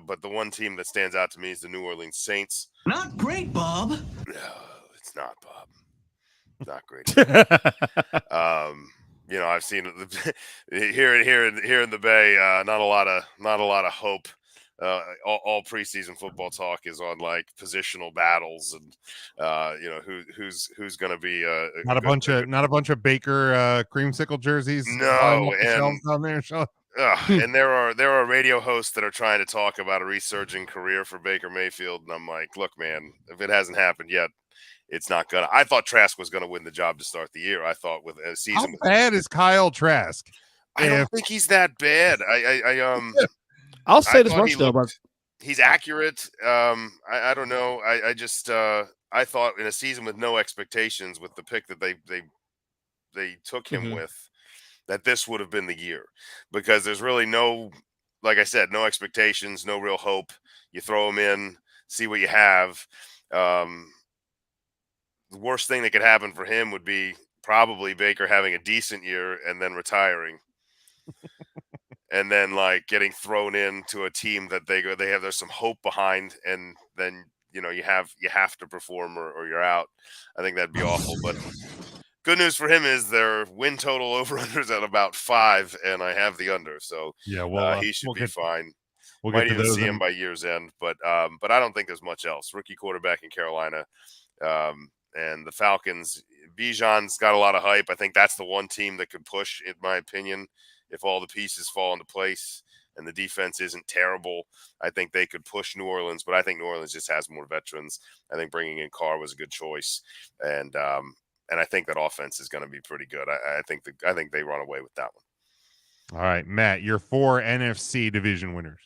But the one team that stands out to me is the New Orleans Saints. Not great, Bob. No, it's not, Bob. Not great. I've seen here in the Bay, not a lot of hope. All preseason football talk is on like positional battles and who's going to be not a bunch of Baker creamsicle jerseys. No, and down there, Sean. And there are radio hosts that are trying to talk about a resurging career for Baker Mayfield, and I'm like, look, man, if it hasn't happened yet, it's not gonna. I thought Trask was gonna win the job to start the year. I thought with a season. How bad is Kyle Trask? I don't think he's that bad. I'll say this much though, but he's accurate. I don't know. I just I thought in a season with no expectations, with the pick that they took him with, that this would have been the year, because there's really no, like I said, no expectations, no real hope. You throw him in, see what you have. The worst thing that could happen for him would be probably Baker having a decent year and then retiring. and then like getting thrown into a team that there's some hope behind, and then you have to perform or you're out. I think that'd be awful. But good news for him is their win total over/unders at about 5, and I have the under, so yeah, he should be fine. We'll Might get to even those see him by year's end, but I don't think there's much else. Rookie quarterback in Carolina, and the Falcons. Bijan's got a lot of hype. I think that's the one team that could push, in my opinion, if all the pieces fall into place and the defense isn't terrible. I think they could push New Orleans, but I think New Orleans just has more veterans. I think bringing in Carr was a good choice, and I think that offense is going to be pretty good. I think they run away with that one. All right, Matt, your 4 NFC division winners.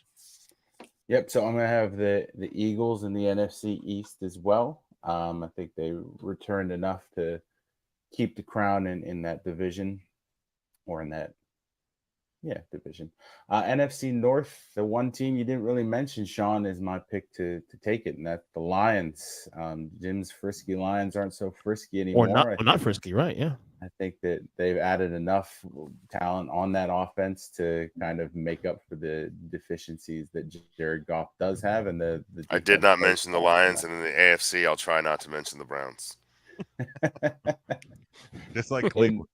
Yep. So I'm going to have the Eagles in the NFC East as well. I think they returned enough to keep the crown in that division, or in that division. NFC North, the one team you didn't really mention, Sean, is my pick to take it, and that's the Lions. Jim's frisky Lions aren't so frisky anymore. Or not frisky, right? Yeah. I think that they've added enough talent on that offense to kind of make up for the deficiencies that Jared Goff does have. And I did not mention the Lions, and in the AFC, I'll try not to mention the Browns. Just like Cleveland.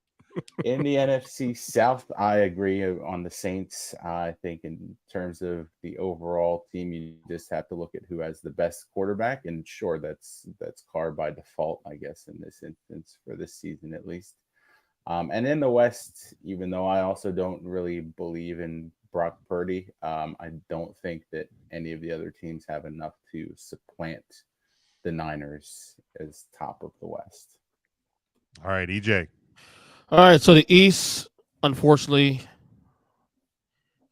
In the NFC South, I agree on the Saints. I think in terms of the overall team, you just have to look at who has the best quarterback, and sure, that's Carr by default, I guess, in this instance for this season at least. And in the West, even though I also don't really believe in Brock Purdy, I don't think that any of the other teams have enough to supplant the Niners as top of the West. All right, EJ. All right, so the East, unfortunately,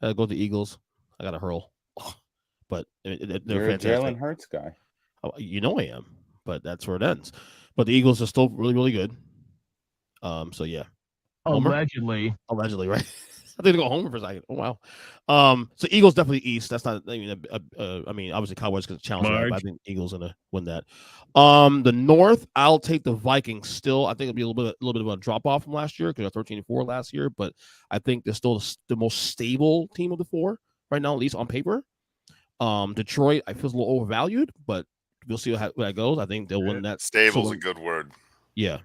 go to the Eagles. I got to hurl. But they're You're fantastic. a Jalen Hurts guy. You know I am, but that's where it ends. But the Eagles are still really, really good. So, yeah. Allegedly, right? I think they go Homer for a second. Oh, wow. So Eagles definitely East. That's not. I mean, obviously Cowboys going to challenge that, but I think Eagles going to win that. The North, I'll take the Vikings. Still, I think it'll be a little bit of a drop off from last year because they're 13-4 last year. But I think they're still the most stable team of the 4 right now, at least on paper. Detroit, I feel is a little overvalued, but we'll see how that goes. I think they'll win that. Stable's a good word. Yeah.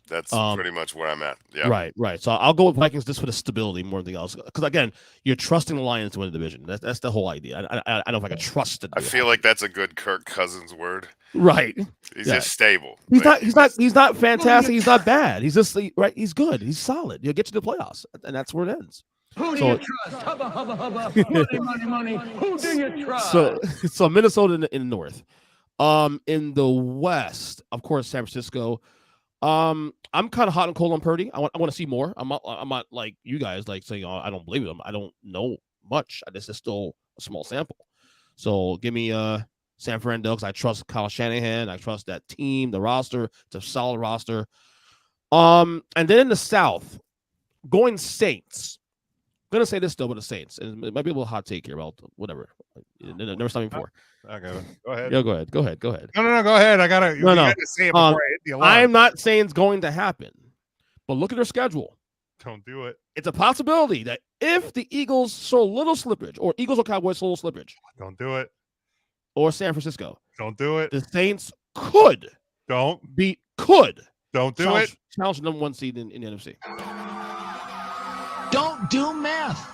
That's pretty much where I'm at. Yeah. Right. So I'll go with Vikings just for the stability more than anything else. Because again, you're trusting the Lions to win the division. That's the whole idea. I don't know if I can trust it. I feel like that's a good Kirk Cousins word. Right. He's just stable. He's not fantastic. He's not bad. He's just right. He's good. He's solid. He'll get you to the playoffs, and that's where it ends. Who do you trust? Hubba, hubba, hubba. Money. Who do you trust? So Minnesota in the North. In the West, of course, San Francisco. I'm kind of hot and cold on Purdy. I want to see more. I'm not like you guys, like saying, I don't believe him. I don't know much. This is still a small sample. So give me San Fran because I trust Kyle Shanahan. I trust that team, the roster. It's a solid roster. And then in the South, going Saints. I'm gonna say this though, but the Saints, and it might be a little hot take here about whatever. Never saw me before. Okay, go ahead. Yeah, go ahead. No, go ahead. I gotta. No. To say it before I hit the alarm. I'm not saying it's going to happen, but look at their schedule. Don't do it. It's a possibility that if the Eagles show a little slippage, or Eagles or Cowboys show a little slippage, don't do it. Or San Francisco, don't do it. The Saints could don't do it. Challenge the number 1 seed in the NFC. Don't do math.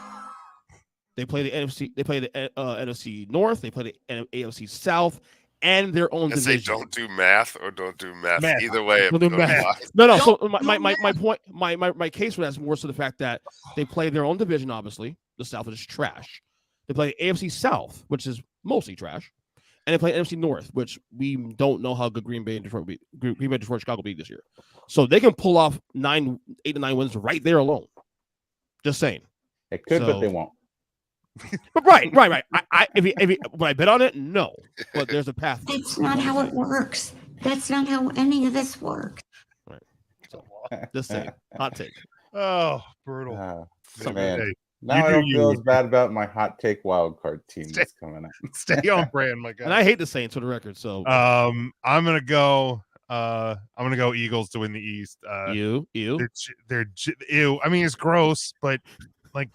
They play the NFC. They play the NFC North. They play the AFC South, and their own division. Say don't do math or don't do math. Either way, No. So my point, my case for that is more so the fact that they play their own division. Obviously, the South is trash. They play AFC South, which is mostly trash, and they play NFC North, which we don't know how good Green Bay and Detroit will be. Green Bay, Detroit, Chicago will be this year, so they can pull off 8 to 9 wins right there alone. Just saying. They could, but they won't. Right. Would I bet on it? No. But there's a path. That's not how it works. That's not how any of this works. Right. So, just saying. Hot take. Oh, brutal. Man. Now I don't feel as bad about my hot take wild card team that's coming out. Stay on brand, my guy. And I hate the Saints for the record. So I'm gonna go Eagles to win the East. They're ew. I mean, it's gross, but like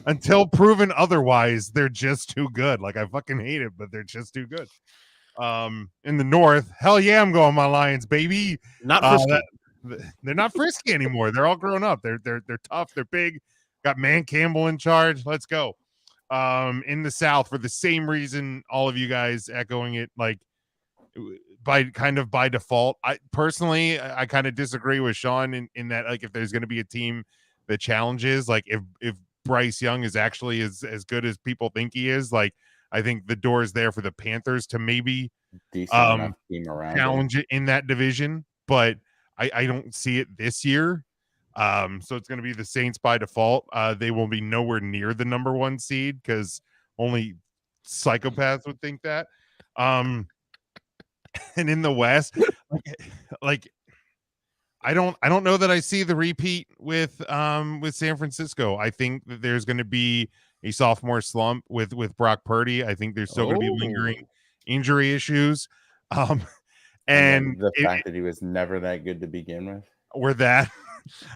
until proven otherwise, they're just too good. Like I fucking hate it, but they're just too good. In the North, hell yeah, I'm going my Lions, baby. Not frisky. They're not frisky anymore. They're all grown up. They're tough. They're big. Got Man Campbell in charge. Let's go. In the South, for the same reason, all of you guys echoing it, like by default. I personally, I kind of disagree with Sean in that, like, if there's going to be a team that challenges, like if Bryce Young is actually as good as people think he is, like, I think the door is there for the Panthers to maybe decent enough team around challenge it in that division, but I don't see it this year. So it's going to be the Saints by default. They will be nowhere near the number 1 seed because only psychopaths would think that. And in the West, like I don't know that I see the repeat with San Francisco. I think that there's going to be a sophomore slump with Brock Purdy. I think there's still going to be lingering injury issues. And the fact that he was never that good to begin with. Or that.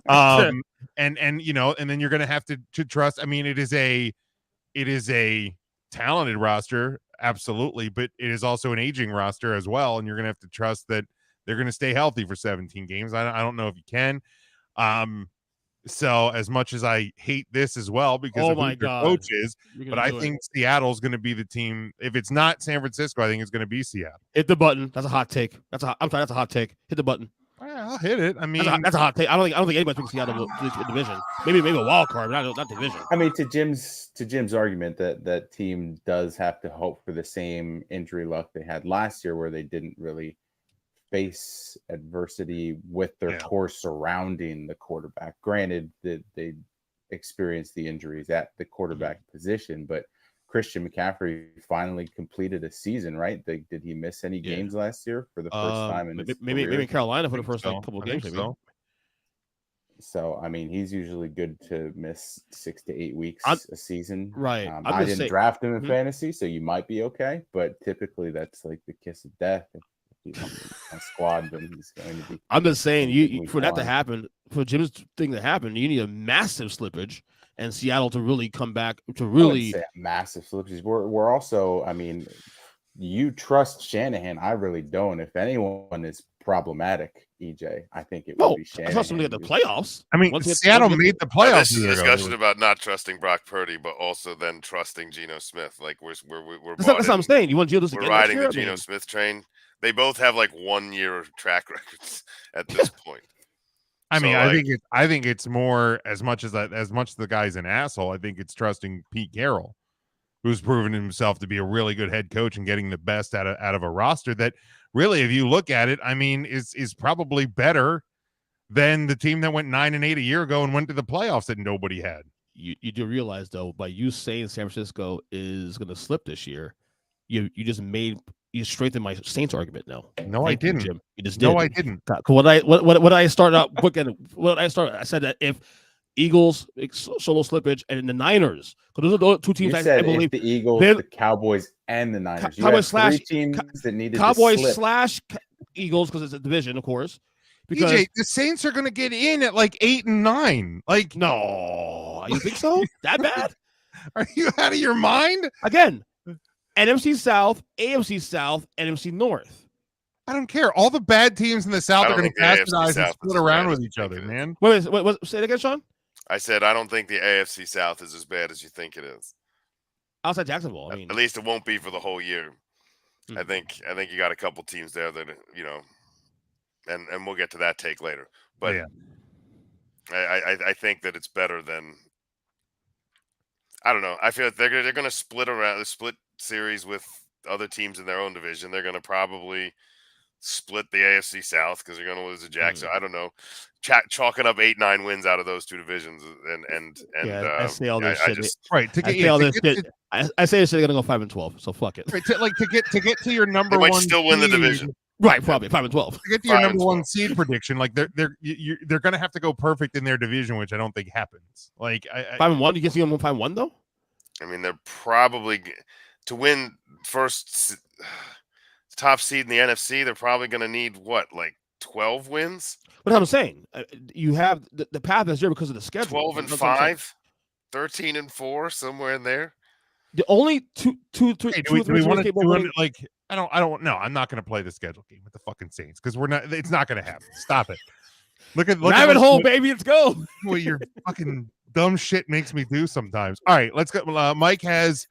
And you know, and then you're going to have to trust. I mean, it is a talented roster, absolutely, but it is also an aging roster as well, and you're going to have to trust that they're going to stay healthy for 17 games. I don't know if you can. So as much as I hate this as well because of who their coach is, but I think Seattle's going to be the team. If it's not San Francisco, I think it's going to be Seattle. Hit the button. That's a hot take. I'm sorry, that's a hot take. Hit the button. I'll hit it. I mean, that's a hot take. I don't think anybody's picking Seattle to the division. Maybe a wild card, but not division. I mean, to Jim's argument that team does have to hope for the same injury luck they had last year, where they didn't really face adversity with their core surrounding the quarterback. Granted that they experienced the injuries at the quarterback position, but Christian McCaffrey finally completed a season, right? Did he miss any games last year for the first time in his maybe career? in Carolina for the first couple of games? So I mean, he's usually good to miss 6 to 8 weeks a season. Right. I didn't draft him in fantasy, so you might be okay, but typically that's like the kiss of death. A squad, but he's going to be. I'm just saying, you for that to happen, for Jim's thing to happen, you need a massive slippage, and Seattle to really come back to really massive slippage. We're also, I mean, you trust Shanahan. I really don't. If anyone is problematic, EJ, I think it would be Shanahan. I trust him to get the playoffs. I mean, Seattle made the playoffs. This is a discussion about not trusting Brock Purdy, but also then trusting Geno Smith. Like we're that's what I'm saying. You want Geno to we're riding the Geno Smith train. They both have like 1 year track records at this point. I mean, I think it's more as much as the guy's an asshole. I think it's trusting Pete Carroll, who's proven himself to be a really good head coach and getting the best out of a roster that really, if you look at it, I mean, is probably better than the team that went 9-8 a year ago and went to the playoffs that nobody had. You do realize though, by you saying San Francisco is going to slip this year, you strengthened my Saints argument now. No, I didn't. Jim. You just did. No, I didn't. What I started out looking. I said that if Eagles solo slippage and the Niners, because those are the 2 teams I believe the Eagles, the Cowboys, and the Niners. Cowboys slash teams that needed Cowboys slash Eagles because it's a division, of course. Because EJ, the Saints are going to get in at like 8 and 9. Like, no, you think so? That bad? Are you out of your mind? Again. NFC South, AFC South, NFC North. I don't care. All the bad teams in the South are going to castagize and split around with each other, man. Wait, say it again, Sean? I said I don't think the AFC South is as bad as you think it is. Outside Jacksonville, I mean, at least it won't be for the whole year. I think you got a couple teams there that and we'll get to that take later. But I think that it's better than. I don't know. I feel like they're going to split series with other teams in their own division. They're going to probably split the AFC South because they're going to lose to Jackson. I don't know. Chalking up 8-9 wins out of those 2 divisions, and I say all this shit. I say they're going to go 5-12. So fuck it. Right, to get to your number they might one, still win the division. Right, probably 5-12. To get to your number 1 seed prediction, like they're going to have to go perfect in their division, which I don't think happens. Like 5-1, you can see them 5-1 though. I mean, they're probably to win first top seed in the NFC. They're probably going to need what, like 12 wins. But I'm saying you have the path is there because of the schedule. 12-5. 13-4, somewhere in there. The only two, Hey, three do we teams want to capable of winning. like? I don't. No, I'm not going to play the schedule game with the fucking Saints because we're not. It's not going to happen. Stop it. Look at Rabbit hole, baby. Let's go. What your fucking dumb shit makes me do sometimes. All right, let's go. Mike has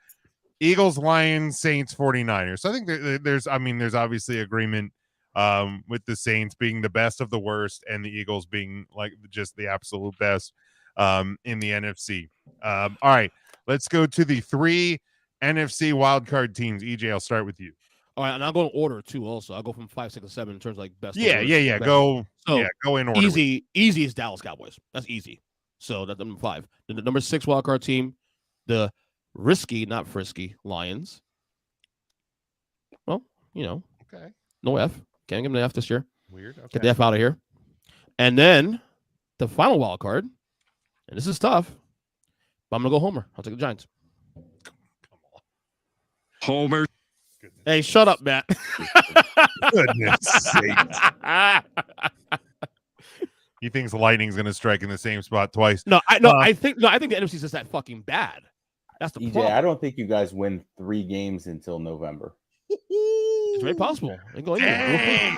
Eagles, Lions, Saints, 49ers. So I think there's obviously agreement with the Saints being the best of the worst and the Eagles being like just the absolute best in the NFC. All right, let's go to the 3 NFC wildcard teams. EJ, I'll start with you. All right, and I'll go in order too. Also, I'll go from 5, 6, and 7 in terms of like best. Yeah. Best. Go. So yeah, go in order. Easy is Dallas Cowboys. That's easy. So that's number 5. The number 6 wildcard team, the risky, not frisky Lions. Well, okay. No F. Can't give them an F this year. Weird. Okay. Get the F out of here. And then the final wild card, and this is tough, but I'm gonna go Homer. I'll take the Giants. Come on, Homer. Hey, shut up, Matt. Goodness sakes. He thinks lightning's going to strike in the same spot twice. I think the NFC is just that fucking bad. That's the EJ, problem. I don't think you guys win 3 games until November. It's very possible. Look at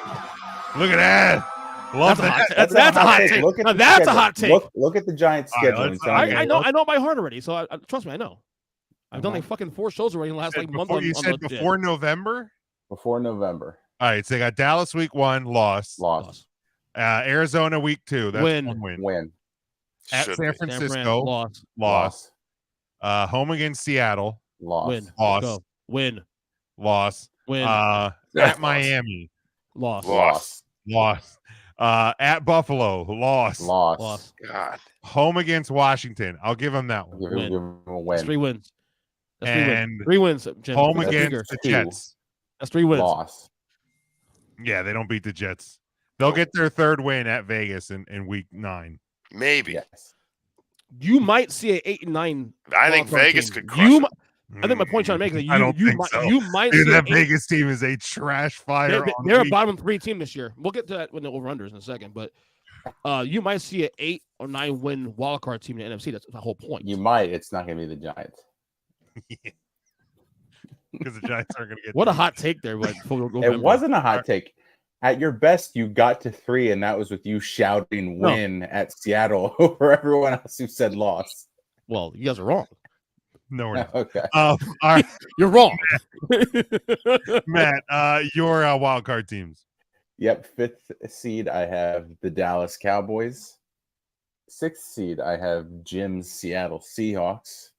that. Love that. That's a hot take. That's a hot take. Look at the Giants' schedule. I know by heart already. So trust me, I know. I've done like fucking 4 shows already in the last month. You said before November? Before November. All right, so they got Dallas week 1, loss. Arizona week 2, that's win. Win. At San Francisco, loss. Home against Seattle, loss. Win. Loss. Win. Loss. Win. At Miami, loss. At Buffalo, loss. God. Home against Washington, I'll give them that one. Give him a win. That's 3 wins. And 3 wins. Jim. Home against the Jets. That's 3 wins. Loss. Yeah, they don't beat the Jets. They'll get their 3rd win at Vegas in week 9. Maybe. Yes. You might see an 8 and 9. I think Vegas could crush it. I think my point trying to make is that I don't think so. you might Dude, see that Vegas team is a trash fire. They're a bottom 3 team this year. We'll get to that when the over-unders in a second, but you might see an 8 or 9 win wildcard team in the NFC. That's the whole point. You might. It's not going to be the Giants. Because the Giants aren't going to get. What a hot take there! But it wasn't a hot take. At your best, you got to 3, and that was with you shouting "win" at Seattle over everyone else who said loss. Well, you guys are wrong. No, we're not. Okay. All right. You're wrong. Matt, your wild card teams. Yep. 5th seed, I have the Dallas Cowboys. 6th seed, I have Jim's Seattle Seahawks.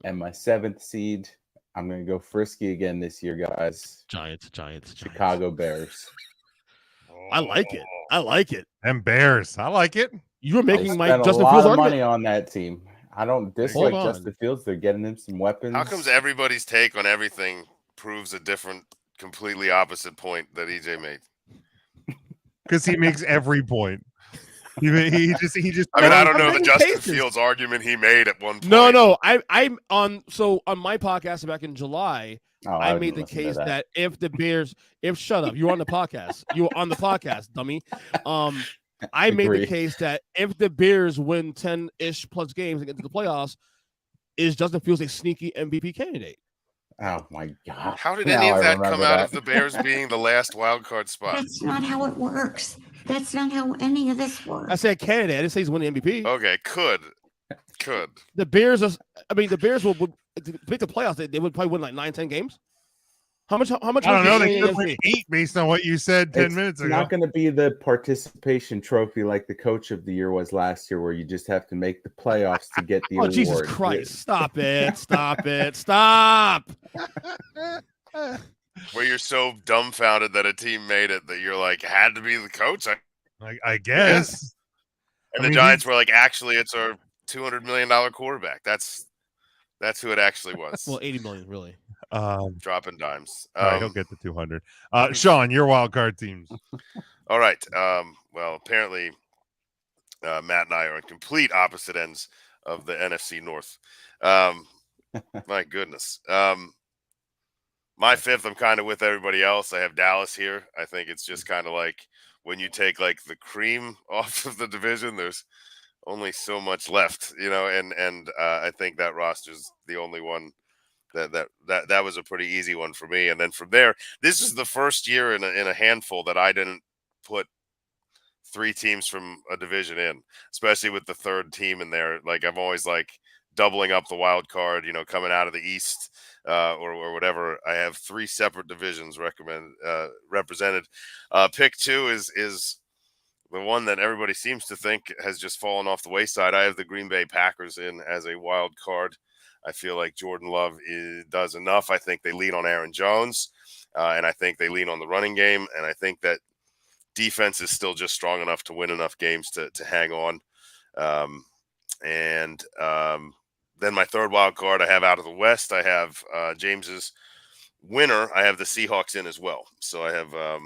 And my 7th seed, I'm going to go frisky again this year, guys. Giants. Chicago Bears. I like it. And Bears. I like it. You're making my Justin Fields Fields of argument. money on that team. I don't dislike Justin Fields. They're getting him some weapons. How comes everybody's take on everything proves a different, completely opposite point that EJ made? Because he makes every point. He just. I mean, I don't know the Justin Fields argument he made at one point. No. I'm on my podcast back in July. I made the case that if the Bears, shut up, you're on the podcast. You were on the podcast, dummy. I made the case that if the Bears win 10-ish plus games and get to the playoffs, is Justin Fields a sneaky MVP candidate? Oh my God! How did any of that come out of the Bears being the last wild card spot? That's not how it works. That's not how any of this works. I said candidate. I didn't say he's winning MVP. Okay, could. The Bears the Bears would make the playoffs. They would probably win like 9-10 games. How much? I don't know. They could win 8 based on what you said 10 minutes ago. It's not going to be the participation trophy like the Coach of the Year was last year, where you just have to make the playoffs to get the award. Jesus Christ! Stop it! Stop! Where you're so dumbfounded that a team made it that you're like, had to be the coach. I guess. And the Giants were like, actually, it's our $200 million quarterback. That's who it actually was. Well, $80 million, really. Dropping dimes. All right, he'll get the 200. Sean, your wild card teams. All right. Well, apparently, Matt and I are on complete opposite ends of the NFC North. My goodness. My 5th, I'm kind of with everybody else. I have Dallas here. I think it's just kind of like when you take like the cream off of the division, there's only so much left, and I think that roster's the only one that was a pretty easy one for me. And then from there, this is the first year in a handful that I didn't put 3 teams from a division in, especially with the third team in there. Like I'm always like doubling up the wild card, coming out of the East or whatever. I have 3 separate divisions represented. Pick 2 is the one that everybody seems to think has just fallen off the wayside. I have the Green Bay Packers in as a wild card. I feel like Jordan Love does enough. I think they lean on Aaron Jones, and I think they lean on the running game, and I think that defense is still just strong enough to win enough games to hang on. Then my third wild card I have out of the West. I have James's winner. I have the Seahawks in as well. So I have, I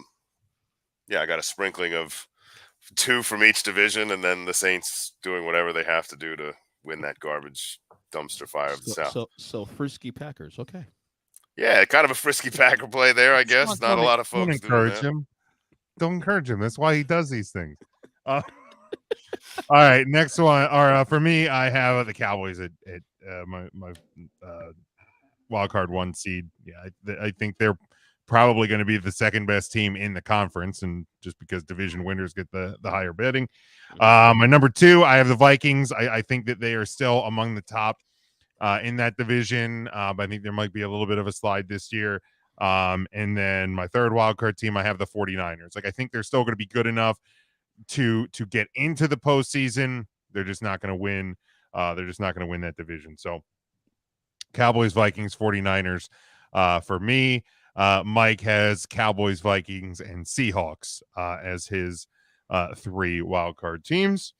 got a sprinkling of 2 from each division, and then the Saints doing whatever they have to do to win that garbage dumpster fire of the South. So frisky Packers. Okay. Yeah, kind of a frisky Packer play there, I guess. Not a lot of folks don't encourage him. Don't encourage him. That's why he does these things. All right, next one. Or for me, I have the Cowboys at my wild card 1 seed. Yeah, I think they're probably going to be the second best team in the conference, and just because division winners get the higher bidding. My number 2, I have the Vikings. I think that they are still among the top in that division. But I think there might be a little bit of a slide this year. And then my third wild card team, I have the 49ers. Like I think they're still going to be good enough to get into the postseason. They're just not going to win. They're just not going to win that division. So Cowboys, Vikings, 49ers for me. Mike has Cowboys, Vikings, and Seahawks as his 3 wild card teams.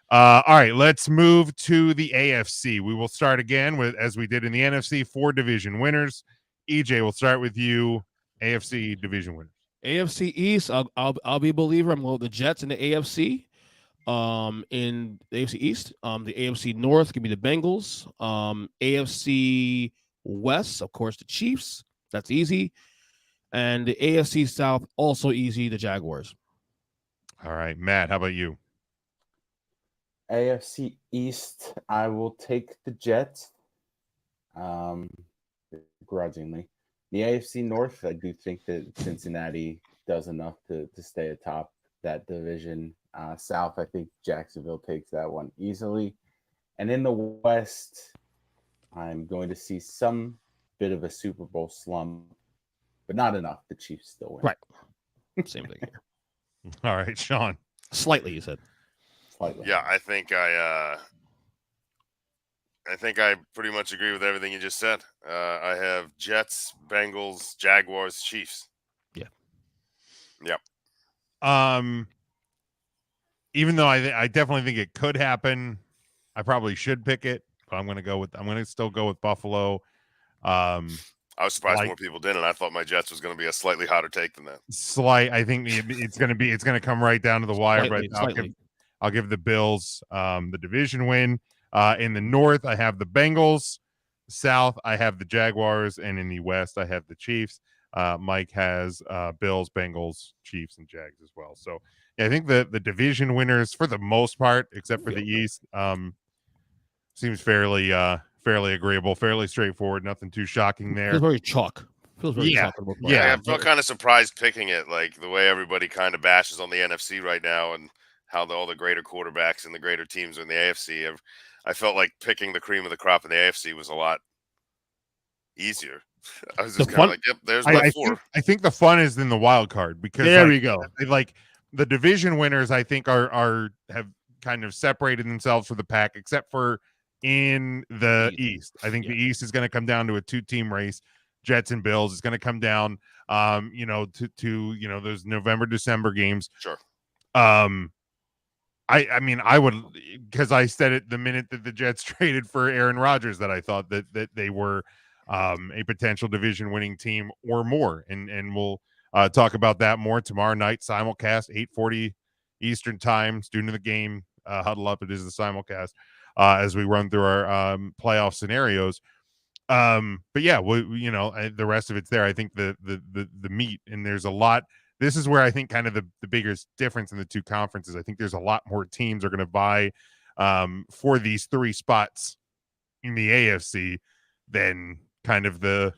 All right, let's move to the AFC. We will start again with, as we did in the NFC, 4 division winners. EJ, we'll start with you. AFC division winners. AFC East, I'll be a believer. I'm going with the Jets in the AFC. In the AFC East, the AFC North give me the Bengals. AFC West, of course, the Chiefs. That's easy. And the AFC South, also easy, the Jaguars. All right, Matt, how about you? AFC East, I will take the Jets. Grudgingly. The AFC North, I do think that Cincinnati does enough to stay atop that division. South, I think Jacksonville takes that one easily. And in the West, I'm going to see some bit of a Super Bowl slump, but not enough. The Chiefs still win. Right. Same thing here. All right, Sean. Slightly, you said. Slightly. Yeah, I think I pretty much agree with everything you just said. I have Jets, Bengals, Jaguars, Chiefs. Yeah. Yep. Even though I definitely think it could happen, I probably should pick it, but I'm going to still go with Buffalo. I was surprised more people didn't. I thought my Jets was going to be a slightly hotter take than that. I think it's going to come right down to the wire, but I'll give the Bills the division win. In the North, I have the Bengals. South, I have the Jaguars, and in the West, I have the Chiefs. Mike has Bills, Bengals, Chiefs, and Jags as well. So yeah, I think the division winners, for the most part, except for the East, seems fairly agreeable, fairly straightforward. Nothing too shocking there. Feels very chalk. Yeah, I felt kind of surprised picking it, like the way everybody kind of bashes on the NFC right now, and how all the greater quarterbacks and the greater teams are in the AFC. I felt like picking the cream of the crop in the AFC was a lot easier. I was just kind of like, yep, there's my 4. I think the fun is in the wild card, because there we go. Like the division winners, I think have kind of separated themselves from the pack, except for in the East. I think the East is going to come down to a 2-team race. Jets and Bills. It's going to come down, to those November, December games. Sure. I mean, I would, because I said it the minute that the Jets traded for Aaron Rodgers, that I thought that they were a potential division winning team or more. And we'll talk about that more tomorrow night. Simulcast, 8:40 Eastern time, student of the game, huddle up. It is the simulcast as we run through our playoff scenarios. But yeah, the rest of it's there. I think the meat, and there's a lot. This is where I think kind of the biggest difference in the 2 conferences. I think there's a lot more teams are going to vie for these 3 spots in the AFC than kind of the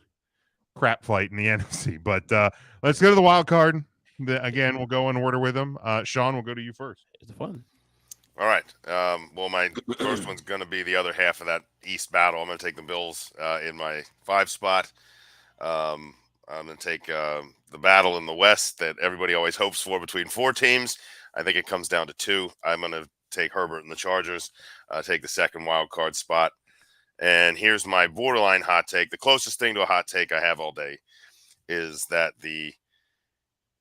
crap fight in the NFC. But let's go to the wild card. Again, we'll go in order with them. Sean, we'll go to you first. It's fun. All right. Well, my first one's going to be the other half of that East battle. I'm going to take the Bills in my 5 spot. I'm going to take the battle in the West that everybody always hopes for between 4 teams. I think it comes down to 2. I'm going to take Herbert and the Chargers, take the second wild card spot. And here's my borderline hot take. The closest thing to a hot take I have all day is that the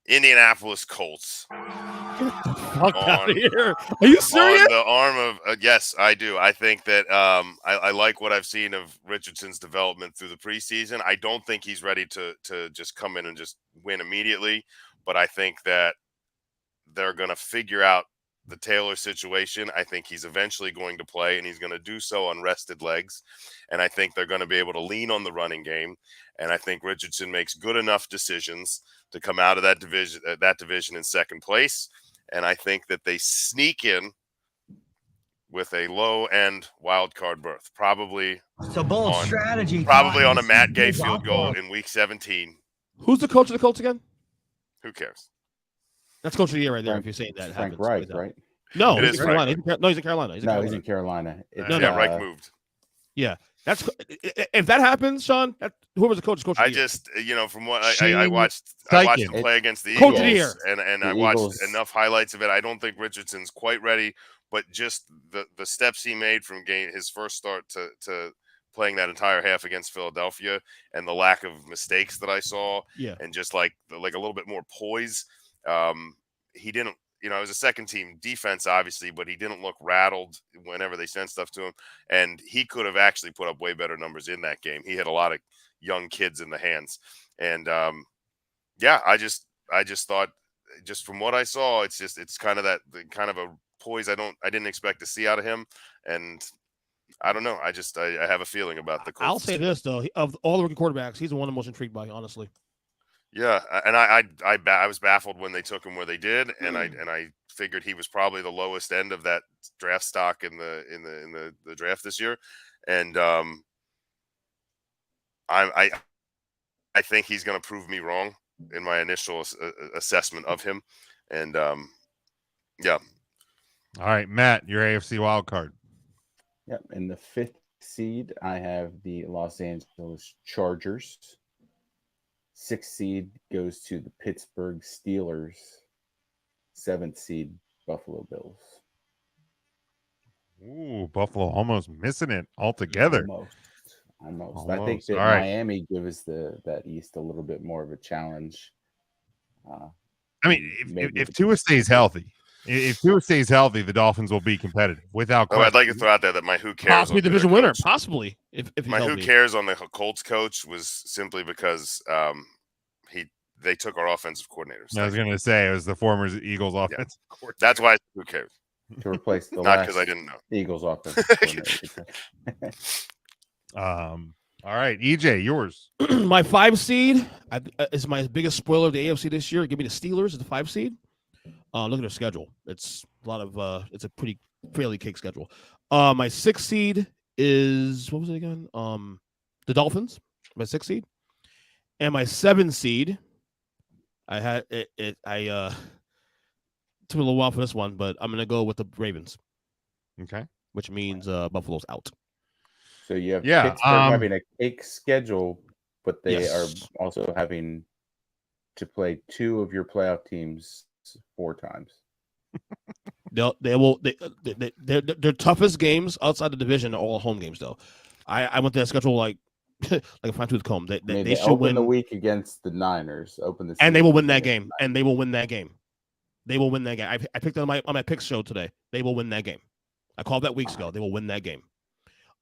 Indianapolis Colts. Fuck out of here. Are you serious? On the arm of yes, I do. I think that I like what I've seen of Richardson's development through the preseason. I don't think he's ready to just come in and just win immediately, but I think that they're going to figure out the Taylor situation. I think he's eventually going to play, and he's going to do so on rested legs. And I think they're going to be able to lean on the running game. And I think Richardson makes good enough decisions to come out of that division in second place. And I think that they sneak in with a low-end wild card berth, probably It's a bold strategy. Probably on a Matt Gay field goal in Week 17. Who's the coach of the Colts again? Who cares? That's coach of the year right there. If you're saying that Frank happens, Reich, right? No, It he's is in Carolina. He's in Carolina. He's in Carolina. Yeah, Reich moved. Yeah, that's if that happens, Sean. Whoever's the coach, I just, from what I watched him play against the Coach Eagles, of the year. and I watched enough highlights of it. I don't think Richardson's quite ready, but just the steps he made from his first start to playing that entire half against Philadelphia, and the lack of mistakes that I saw, and just like a little bit more poise. He didn't, it was a second team defense, obviously, but he didn't look rattled whenever they sent stuff to him. And he could have actually put up way better numbers in that game. He had a lot of young kids in the hands. And I just thought, just from what I saw, it's kind of kind of a poise I didn't expect to see out of him. And I don't know. I have a feeling about the Colts. I'll say this though, of all the rookie quarterbacks, he's the one I'm most intrigued by, honestly. Yeah, and I was baffled when they took him where they did, and I figured he was probably the lowest end of that draft stock in the draft this year, and I think he's going to prove me wrong in my initial assessment of him, and yeah. All right, Matt, your AFC wild card. Yep, in the 5th seed, I have the Los Angeles Chargers. 6th seed goes to the Pittsburgh Steelers. 7th seed, Buffalo Bills. Ooh, Buffalo almost missing it altogether. Almost. I think that Miami gives that East a little bit more of a challenge. I mean, if Tua stays healthy, the Dolphins will be competitive without question. I'd like to throw out there that my who cares possibly division winner, possibly. If my who cares on the Colts coach was simply because they took our offensive coordinators. I was going to say it was the former Eagles offensive coordinator. That's why who cares to replace the not because I didn't know Eagles offensive coordinator. All right, EJ, yours. My 5 seed is my biggest spoiler of the AFC this year. Give me the Steelers as the 5 seed. Look at their schedule. It's a lot of it's a fairly cake schedule. My 6th seed is what was it again? The Dolphins. My 6th seed, and my 7th seed. I had it. I took a little while for this one, but I'm gonna go with the Ravens. Okay, which means Buffalo's out. So you have Pittsburgh having a cake schedule, but they are also having to play 2 of your playoff teams 4 times. Their toughest games outside the division are all home games, though. I went to that schedule like a fine tooth comb. They should open win the week against the Niners. And they will win that game. And they will win that game. They will win that game. I picked on my picks show today. They will win that game. I called that weeks ago. They will win that game.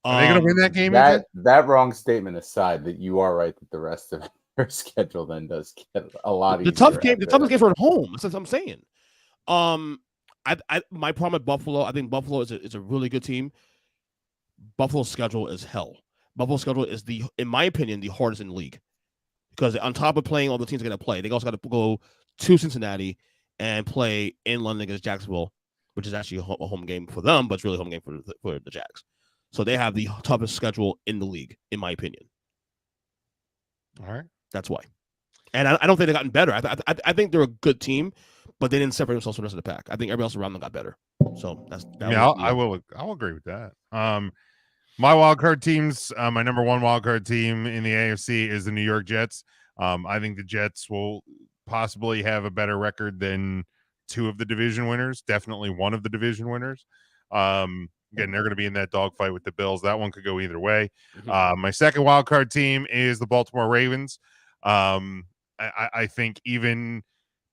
Are they going to win that game? That wrong statement aside, that you are right that the rest of their schedule then does get a lot easier. The toughest games are at home. That's what I'm saying. My problem with Buffalo, I think Buffalo is a really good team. Buffalo's schedule is hell. Buffalo's schedule is in my opinion, the hardest in the league. Because on top of playing all the teams they're going to play, they also got to go to Cincinnati and play in London against Jacksonville which is actually a home game for them, but it's really a home game for the Jags. So they have the toughest schedule in the league, in my opinion. All right. That's why. And I don't think they've gotten better. I think they're a good team, but they didn't separate themselves from the rest of the pack. I think everybody else around them got better. So I'll agree with that. My wild card teams, my number one wild card team in the AFC is the New York Jets. I think the Jets will possibly have a better record than two of the division winners, definitely one of the division winners. Again, they're going to be in that dogfight with the Bills. That one could go either way. My second wild card team is the Baltimore Ravens. I think even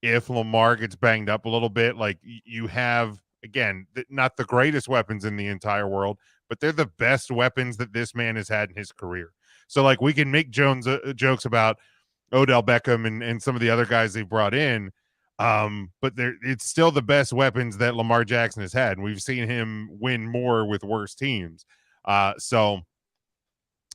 if Lamar gets banged up a little bit, like you have, again, not the greatest weapons in the entire world, but they're the best weapons that this man has had in his career. So like we can make jokes about Odell Beckham and some of the other guys they've brought in, but it's still the best weapons that Lamar Jackson has had. And we've seen him win more with worse teams. So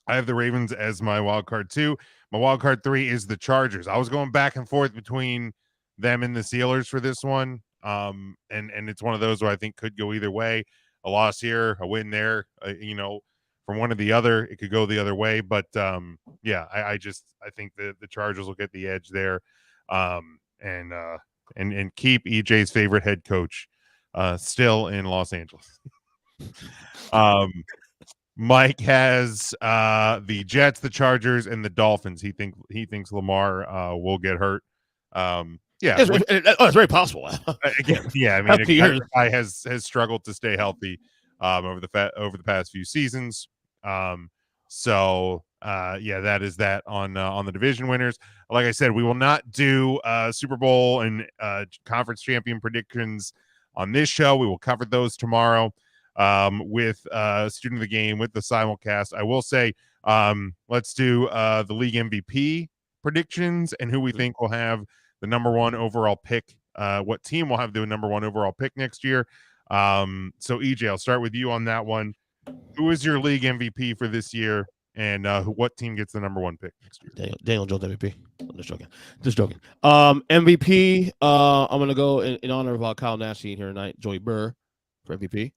I have the Ravens as my wild card 2. My wild card 3 is the Chargers. I was going back and forth between them and the Steelers for this one. And it's one of those where I think could go either way. A loss here, a win there, from one or the other, it could go the other way. But I think the Chargers will get the edge there, and keep EJ's favorite head coach still in Los Angeles. Mike has the Jets, the Chargers, and the Dolphins. He thinks Lamar will get hurt. It's very possible. Again, I mean, the guy has struggled to stay healthy over the past few seasons. That is that on the division winners. Like I said, we will not do Super Bowl and conference champion predictions on this show. We will cover those tomorrow with Student of the Game with the simulcast. I will say, let's do the league MVP predictions and who we think will have the number one overall pick. What team will have the number one overall pick next year? So EJ, I'll start with you on that one. Who is your league MVP for this year, and what team gets the number one pick next year? Daniel Jones MVP. I'm just joking. MVP. I'm gonna go in honor of Kyle Nash here tonight. Joey Burr for MVP.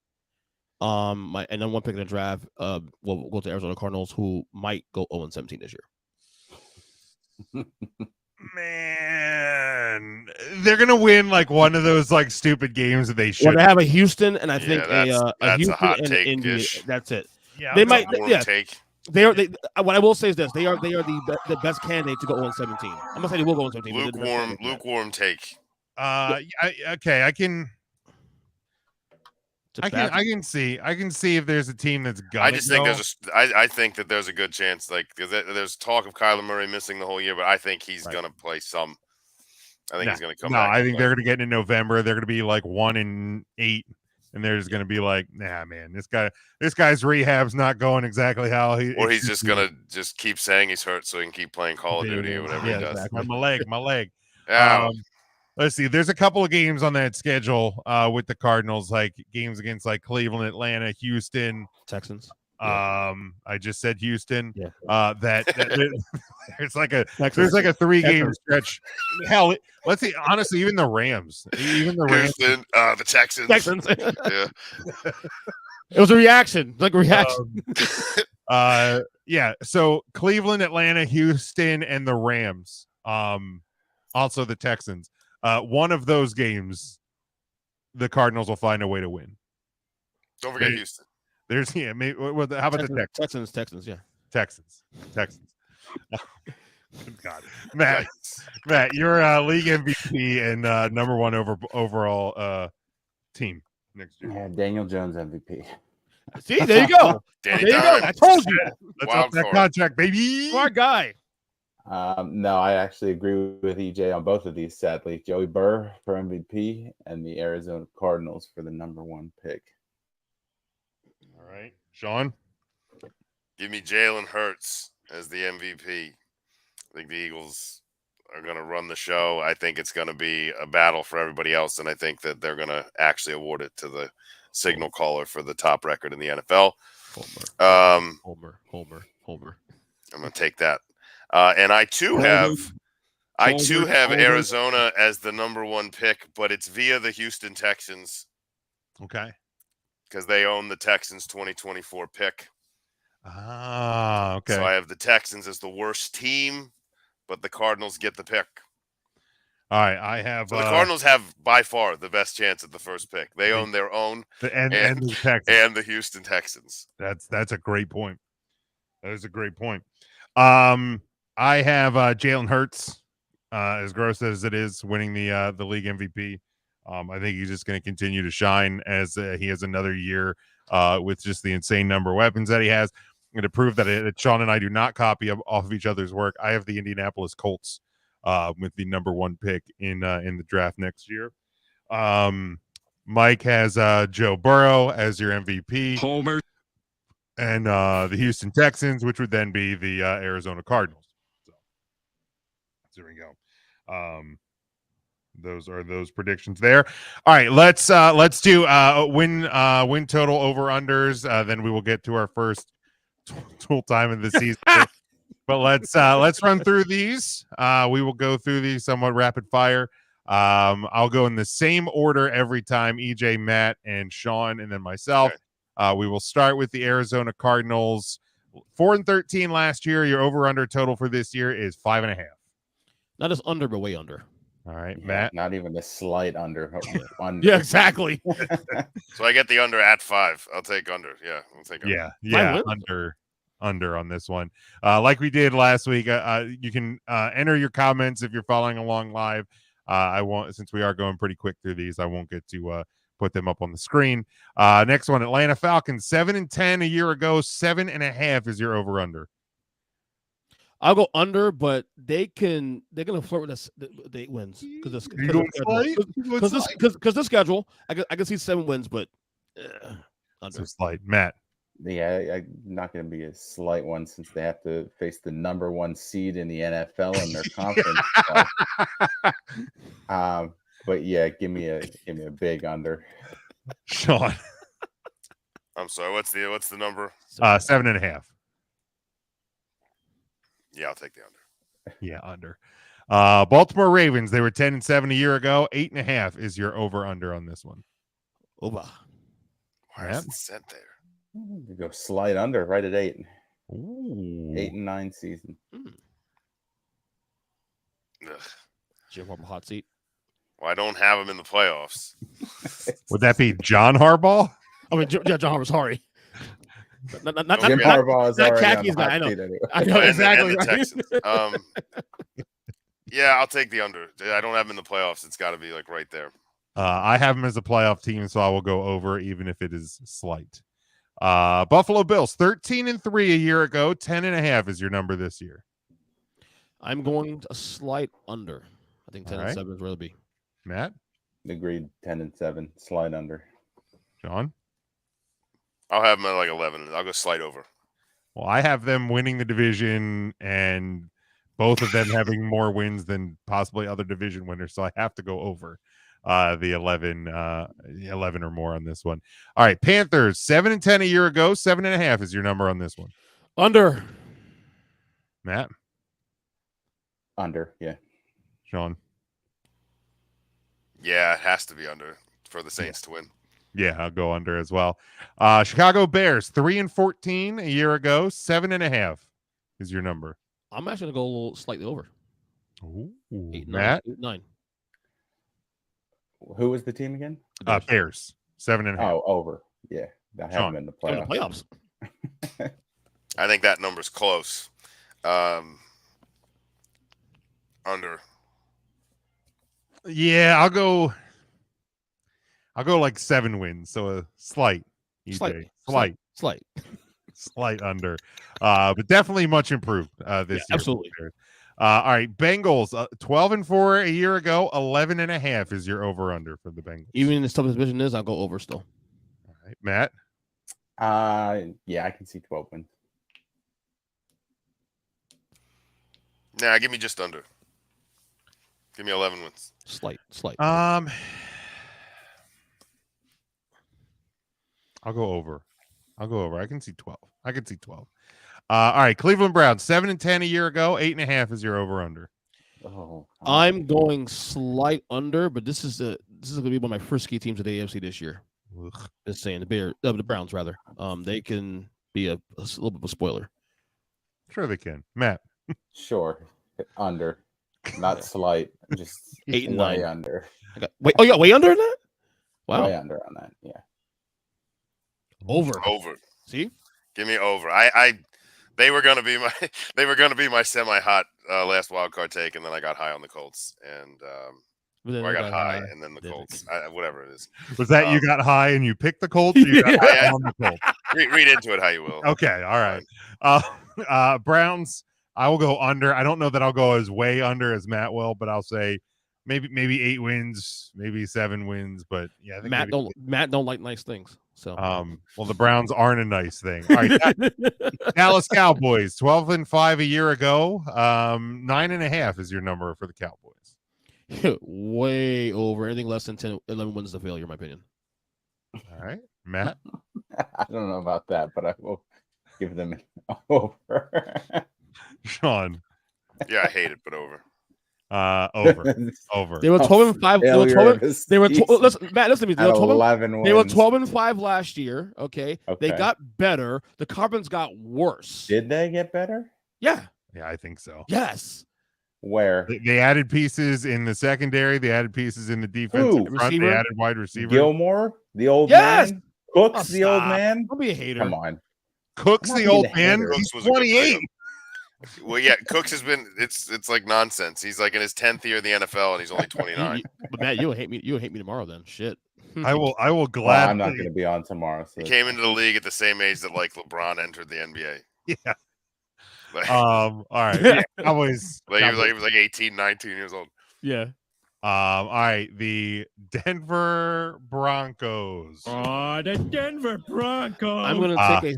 And then one pick in the draft. We'll go to Arizona Cardinals, who might go 0-17 this year. Man, they're gonna win like one of those like stupid games that they should. Well, they have a Houston, and I think that's Houston a hot and take. Indy. That's it. Yeah, they might. Take. They are. What I will say is this: they are the best candidate to go 0-17. I'm gonna say they will go 0-17. Lukewarm take. Okay, I can see if there's a team that's got. I just think I think that there's a good chance, like, because there's talk of Kyler Murray missing the whole year, but I think he's gonna play some. I think he's gonna come back. I think they're gonna get into November. They're gonna be like 1-8, and they're just gonna be like, nah, man, this guy's rehab's not going exactly how he. Or he's just gonna just keep saying he's hurt so he can keep playing Call of Duty or whatever he does. Exactly. My leg. Yeah. Let's see. There's a couple of games on that schedule with the Cardinals, like games against like Cleveland, Atlanta, Houston, Texans. I just said Houston. Yeah. There's like a 3-game stretch. Hell, let's see. Honestly, even the Rams, Houston, the Texans. Yeah. It was a reaction, So Cleveland, Atlanta, Houston, and the Rams. Also the Texans. One of those games, the Cardinals will find a way to win. Don't forget Houston. How about the Texans? Texans, yeah. Texans. God, Matt, you're league MVP and number one overall team next year. Yeah, Daniel Jones MVP. See, there you go. There you go. I told you. Let's up that contract, baby. Smart guy. No, I actually agree with EJ on both of these, sadly. Joey Burr for MVP and the Arizona Cardinals for the number one pick. All right. Sean? Give me Jalen Hurts as the MVP. I think the Eagles are going to run the show. I think it's going to be a battle for everybody else, and I think that they're going to actually award it to the signal caller for the top record in the NFL. Homer. I'm going to take that. And I too have Arizona as the number one pick, but it's via the Houston Texans. Okay. Because they own the Texans 2024 pick. Ah, okay. So I have the Texans as the worst team, but the Cardinals get the pick. All right, I have. So the Cardinals have by far the best chance at the first pick. They own their own and the Texans and the Houston Texans. That's a great point. That is a great point. I have Jalen Hurts, as gross as it is, winning the league MVP. I think he's just going to continue to shine as he has another year with just the insane number of weapons that he has. And to prove that Sean and I do not copy off of each other's work, I have the Indianapolis Colts with the number 1 pick in the draft next year. Mike has Joe Burrow as your MVP. Homer. And the Houston Texans, which would then be the Arizona Cardinals. So there we go. Those are those predictions there. All right, let's do win total over unders. Then we will get to our first total time of the season. But let's run through these. We will go through these somewhat rapid fire. I'll go in the same order every time. EJ, Matt, and Sean, and then myself. Okay. We will start with the Arizona Cardinals. 4-13 last year. Your over/under total for this year is 5.5. Not just under, but way under. All right, Yeah, Matt. Not even a slight under. Yeah, exactly. So I get the under at 5. I'll take under. Yeah, I'll take under. Yeah, under on this one. Like we did last week. You can enter your comments if you're following along live. I won't, since we are going pretty quick through these, I won't get to put them up on the screen. Next one, Atlanta Falcons, 7-10 a year ago. 7.5 is your over/under. I'll go under, but they're gonna flirt with us. The 8 wins because the schedule. I can see 7 wins, but under. So slight, Matt. Yeah, I'm not going to be a slight one since they have to face the number 1 seed in the NFL in their conference. But yeah, give me a big under. Sean. I'm sorry. What's the number? 7.5. Yeah, I'll take the under. Yeah, under. Baltimore Ravens, they were 10-7 a year ago. 8.5 is your over/under on this one. Over. Why is it set there? You go slide under right at 8. Ooh. 8-9 season. Jim up a hot seat. Well, I don't have him in the playoffs. Would that be John Harbaugh? I mean, John Harbaugh. Sorry. Not Jim Harbaugh is already on the hot I know. seat anyway. I know exactly. And the Texans. Yeah, I'll take the under. I don't have him in the playoffs. It's got to be like right there. I have him as a playoff team, so I will go over, even if it is slight. Buffalo Bills, 13-3 a year ago. 10.5 is your number this year. I'm going a slight under. I think 10-7 is where it'll be. Matt? Agreed. 10-7. Slide under. John? I'll have them at like 11. I'll go slight over. Well, I have them winning the division and both of them having more wins than possibly other division winners, so I have to go over the 11 or more on this one. All right, Panthers, 7-10 a year ago. 7.5 is your number on this one. Under. Matt? Under, yeah. Sean? Yeah, it has to be under for the Saints to win. Yeah, I'll go under as well. Chicago Bears, 3-14 a year ago. 7.5 is your number. I'm actually going to go a little slightly over. Ooh, 8, Matt? 9. Who was the team again? Bears, 7.5. Oh, over. Yeah, I have them in the playoffs. I think that number's close. Under. Yeah, I'll go like 7 wins, so a slight. EJ. Slight under. But definitely much improved this year. Absolutely. All right, Bengals, 12-4 a year ago. 11.5 is your over/under for the Bengals. Even in the toughest division is, I'll go over still. All right, Matt. Yeah, I can see 12 wins. Nah, give me just under. Give me 11 wins. Slight. I'll go over. I can see 12. All right, Cleveland Browns, 7-10 a year ago. 8.5 is your over/under. Oh, I'm going slight under, but this is going to be one of my first key teams of the AFC this year. Just saying, the Browns rather. They can be a little bit of a spoiler. Sure, they can. Matt. Sure, under, not slight, just 8 and way 9 under. You got way under that? Wow, way under on that. Yeah, over. See, give me over. They were gonna be my semi-hot last wild card take, and then I got high on the Colts, and I got high, and then the Colts. Whatever it is. Was that you got high and you picked the Colts? Or you got high on the Colts? Read into it how you will. Okay, all right. Browns. I will go under. I don't know that I'll go as way under as Matt will, but I'll say maybe 8 wins, maybe 7 wins. But yeah, I think Matt don't like nice things. So well, the Browns aren't a nice thing. All right, Dallas Cowboys 12-5 a year ago. 9.5 is your number for the Cowboys. Way over. Anything less than 11 wins is a failure, in my opinion. All right, Matt. I don't know about that, but I will give them an over. Sean. Yeah, I hate it, but over. Over. They were 12-5. They were 12. Listen, Matt, listen to me. They were 12-5 last year. Okay. They got better. The Carbons got worse. Did they get better? Yeah. Yeah, I think so. Yes. Where they added pieces in the secondary, they added pieces in the defensive front. They added wide receiver. Gilmore, the old man. Cooks, the old man. Don't be a hater. Come on. Cooks, the old man. He's 28. Well, yeah, Cooks has been. It's like nonsense. He's like in his 10th year in the NFL, and he's only 29. But Matt, you'll hate me. You'll hate me tomorrow. Then shit. I will gladly. Well, I'm not going to be on tomorrow. So he came into the league at the same age that like LeBron entered the NBA. Yeah. Like, all right. Yeah, Cowboys. Like he was like 18, 19 years old. Yeah. All right. The Denver Broncos. Oh, the Denver Broncos. I'm going to take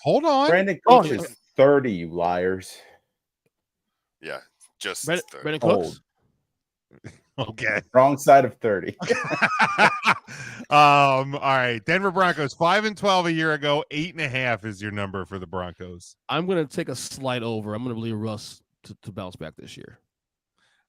hold on. Brandon Cooks is 30, you liars. Yeah, just Brandon Cooks. Okay. Wrong side of 30. All right. Denver Broncos 5-12 a year ago. 8.5 is your number for the Broncos. I'm going to take a slight over. I'm going to believe Russ to bounce back this year.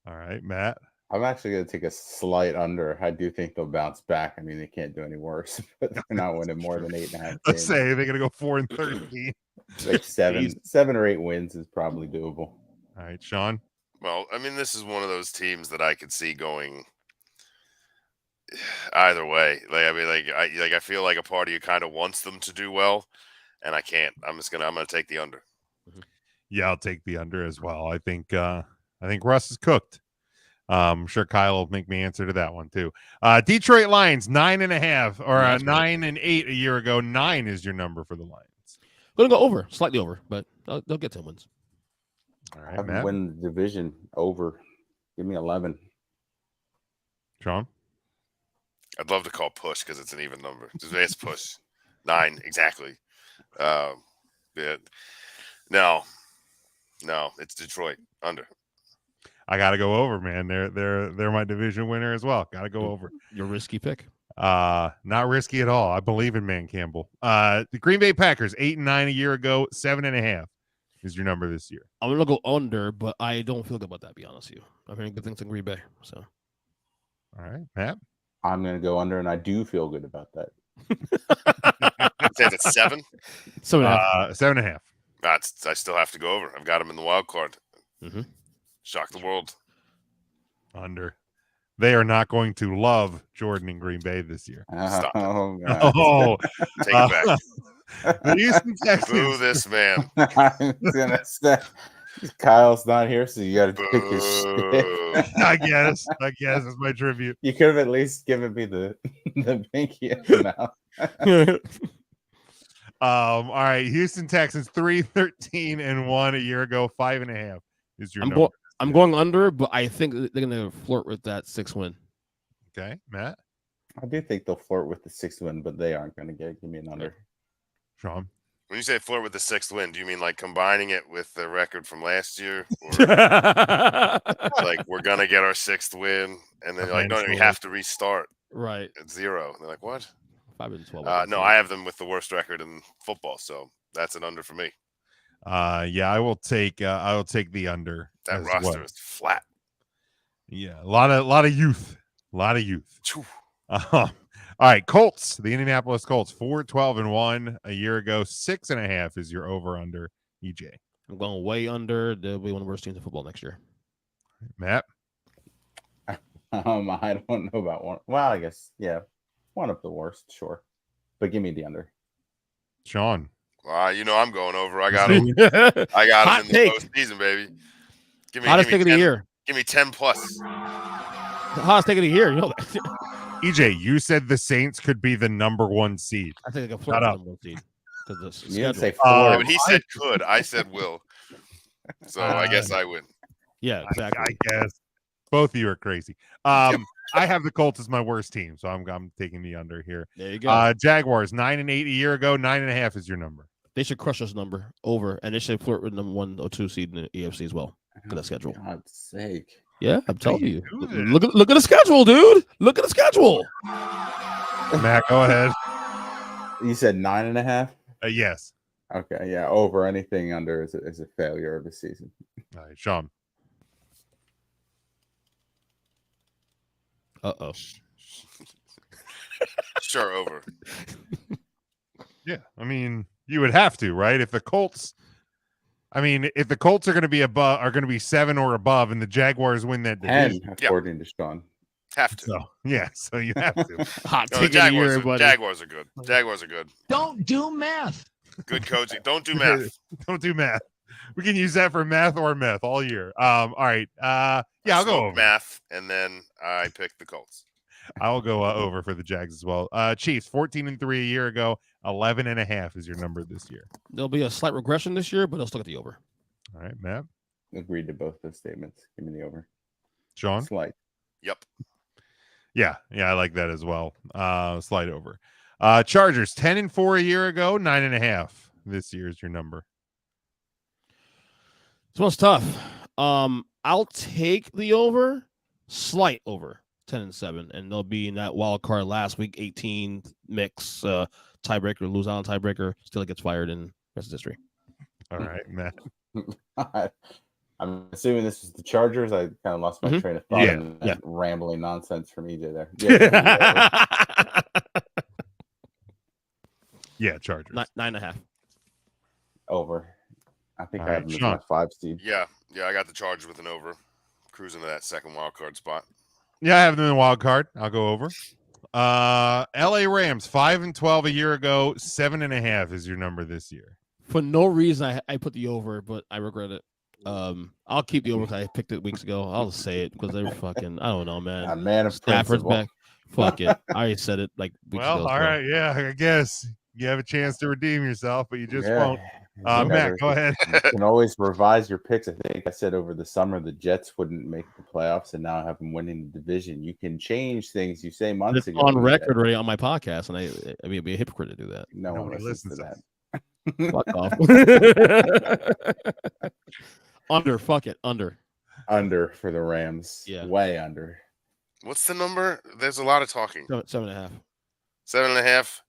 All right, Matt. I'm actually going to take a slight under. I do think they'll bounce back. I mean, they can't do any worse, but they're not winning more than 8.5. Let's say they're going to go 4-13. Like 7 or 8 wins is probably doable. All right, Sean. Well, I mean, this is one of those teams that I could see going either way. I feel like a part of you kind of wants them to do well, and I can't. I'm gonna take the under. Yeah, I'll take the under as well. I think Russ is cooked. I'm sure Kyle will make me answer to that one too. Detroit Lions 9.5 or 9-8 a year ago. 9 is your number for the Lions. I'm gonna go over, slightly over, but they'll get 10 wins. All right, Have Matt. win the division over. Give me 11. Sean. I'd love to call push because it's an even number. It's push 9 exactly. Yeah. No, it's Detroit under. I gotta go over, man. They're my division winner as well. Gotta go over. Your risky pick. Not risky at all. I believe in Man Campbell. The Green Bay Packers 8-9 a year ago. 7.5 is your number this year. I'm gonna go under, but I don't feel good about that. To be honest with you, I'm hearing good things in Green Bay. So, all right, Matt. I'm gonna go under, and I do feel good about that. Say it's 7. 7.5. I still have to go over. I've got them in the wild card. Mm-hmm. Shock the world. Under. They are not going to love Jordan in Green Bay this year. Stop Oh, take it back. The Houston Texans. Boo this man. I'm gonna say Kyle's not here, so you got to pick his shit. I guess it's my tribute. You could have at least given me the pinky now. All right, Houston Texans 3-13-1 a year ago. 5.5 is your number. I'm going under, but I think they're going to flirt with that 6 win. Okay, Matt. I do think they'll flirt with the 6th win, but they aren't going to give me an under. Sean. When you say flirt with the 6th win, do you mean like combining it with the record from last year? Or like we're going to get our 6th win, and then like, no, we have to restart. Right. At 0. And they're like, what? 5-12. No, I have them with the worst record in football, so that's an under for me. Yeah, I will take the under. That roster is flat. Yeah, a lot of youth. All right, Colts. The Indianapolis Colts 4-12-1 a year ago. 6.5 is your over under. EJ. I'm going way under. They'll be one of the worst teams in football next year. Matt. I don't know about one. Well, I guess one of the worst, sure. But give me the under. Sean. I'm going over. I got him. I got him in the postseason, baby. Give me hottest take of the year. Give me 10+. The hottest take of the year. You know that. EJ, you said the Saints could be the number 1 seed. I think they can flip the number 1 seed. You didn't say 4. Yeah, but he said could. I said will. So I guess I win. Yeah, exactly. I guess both of you are crazy. I have the Colts as my worst team, so I'm taking the under here. There you go. Jaguars 9-8 a year ago. 9.5 is your number. They should crush this number over, and they should flirt with number 1 or 2 seed in the EFC as well. Look at that schedule. For God's sake. Yeah, I'm telling you. Look at the schedule, dude. Look at the schedule. Matt, go ahead. You said 9.5? Yes. Okay, yeah. Over anything under is a failure of the season. All right, Sean. Uh-oh. Sure, over. Yeah, I mean, you would have to, right? If the Colts are going to be above, are going to be 7 or above, and the Jaguars win that division, 10, according to Sean. Have to. So you have to. Hot No, take of the year, buddy. Jaguars are good. Jaguars are good. Don't do math. Good coaching. Don't do math. Don't do math. We can use that for math or meth all year. All right. I'll go over. Math, and then I pick the Colts. I'll go over for the Jags as well. Chiefs 14-3 a year ago. 11.5 is your number this year. There'll be a slight regression this year, but they'll still get the over. All right, Matt. Agreed to both those statements. Give me the over. Sean. Slight. Yep. Yeah, I like that as well. Slide over. Chargers 10-4 a year ago. 9.5 this year is your number. This one's tough. I'll take the over. Slight over. 10-7, and they'll be in that wild card last week 18 mix tiebreaker, lose on tiebreaker, still gets fired in rest of history. All right, Matt. I'm assuming this is the Chargers. I kind of lost my train of thought. Yeah. Rambling nonsense from EJ there. Yeah, Chargers. 9.5. Over. I think All I have right, them as Sean. my 5 seed. Yeah, I got the Chargers with an over. Cruising to that second wild card spot. Yeah, I have them in the wild card. I'll go over. LA Rams 5-12 a year ago. 7.5 is your number this year. For no reason, I put the over, but I regret it. I'll keep the over because I picked it weeks ago. I'll say it because they're fucking. I don't know, man. A man of Stafford's principle. back. Fuck it. I already said it like weeks ago. Well, all right. Yeah, I guess you have a chance to redeem yourself, but you just Yeah. won't. Matt, go ahead. You can always revise your picks. I think I said over the summer the Jets wouldn't make the playoffs, and now I have them winning the division. You can change things you say months It's ago. on record already on my podcast, and I mean, it'd be a hypocrite to do that. No one Nobody listens to listens that. Fuck off. Under, fuck it, under. Under for the Rams. Yeah. Way under. What's the number? There's a lot of talking. 7.5. 7.5.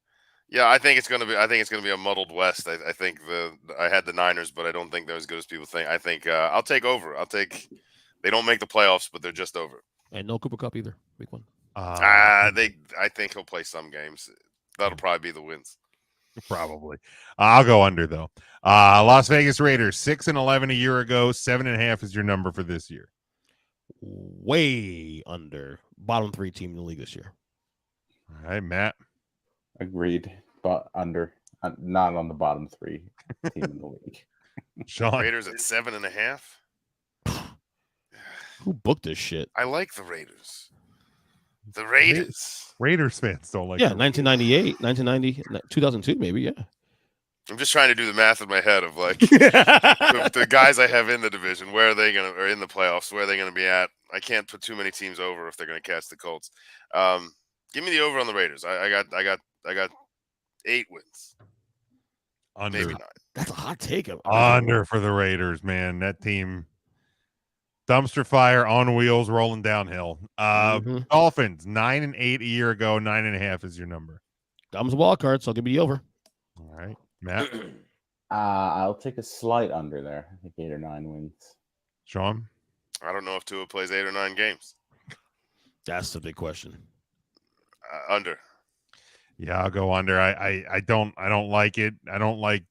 Yeah, I think it's gonna be a muddled West. I think I had the Niners, but I don't think they're as good as people think. I think I'll take over. They don't make the playoffs, but they're just over. And no Cooper Cup either. Week 1. I think he'll play some games. That'll probably be the wins. Probably. I'll go under though. Las Vegas Raiders 6-11 a year ago. 7.5 is your number for this year. Way under. Bottom 3 team in the league this year. All right, Matt. Agreed. But under. Not on the bottom 3 team in the league. Sean. Raiders at 7.5. Who booked this shit? I like the Raiders. The Raiders. Raiders fans don't like. Yeah, the 1998, 1990, 2002, maybe. Yeah. I'm just trying to do the math in my head of like the guys I have in the division. Where are they gonna, or in the playoffs? Where are they gonna be at? I can't put too many teams over if they're gonna catch the Colts. Give me the over on the Raiders. I got 8 wins. Under. Maybe 9. That's a hot take. Under for the Raiders, man. That team, dumpster fire on wheels, rolling downhill. Dolphins 9-8 a year ago. 9.5 is your number. Dom's a wild card, so I'll give you the over. All right, Matt. I'll take a slight under there. I think 8 or 9 wins. Sean. I don't know if Tua plays 8 or 9 games. That's the big question. Under. Yeah, I'll go under. I don't like it. I don't like.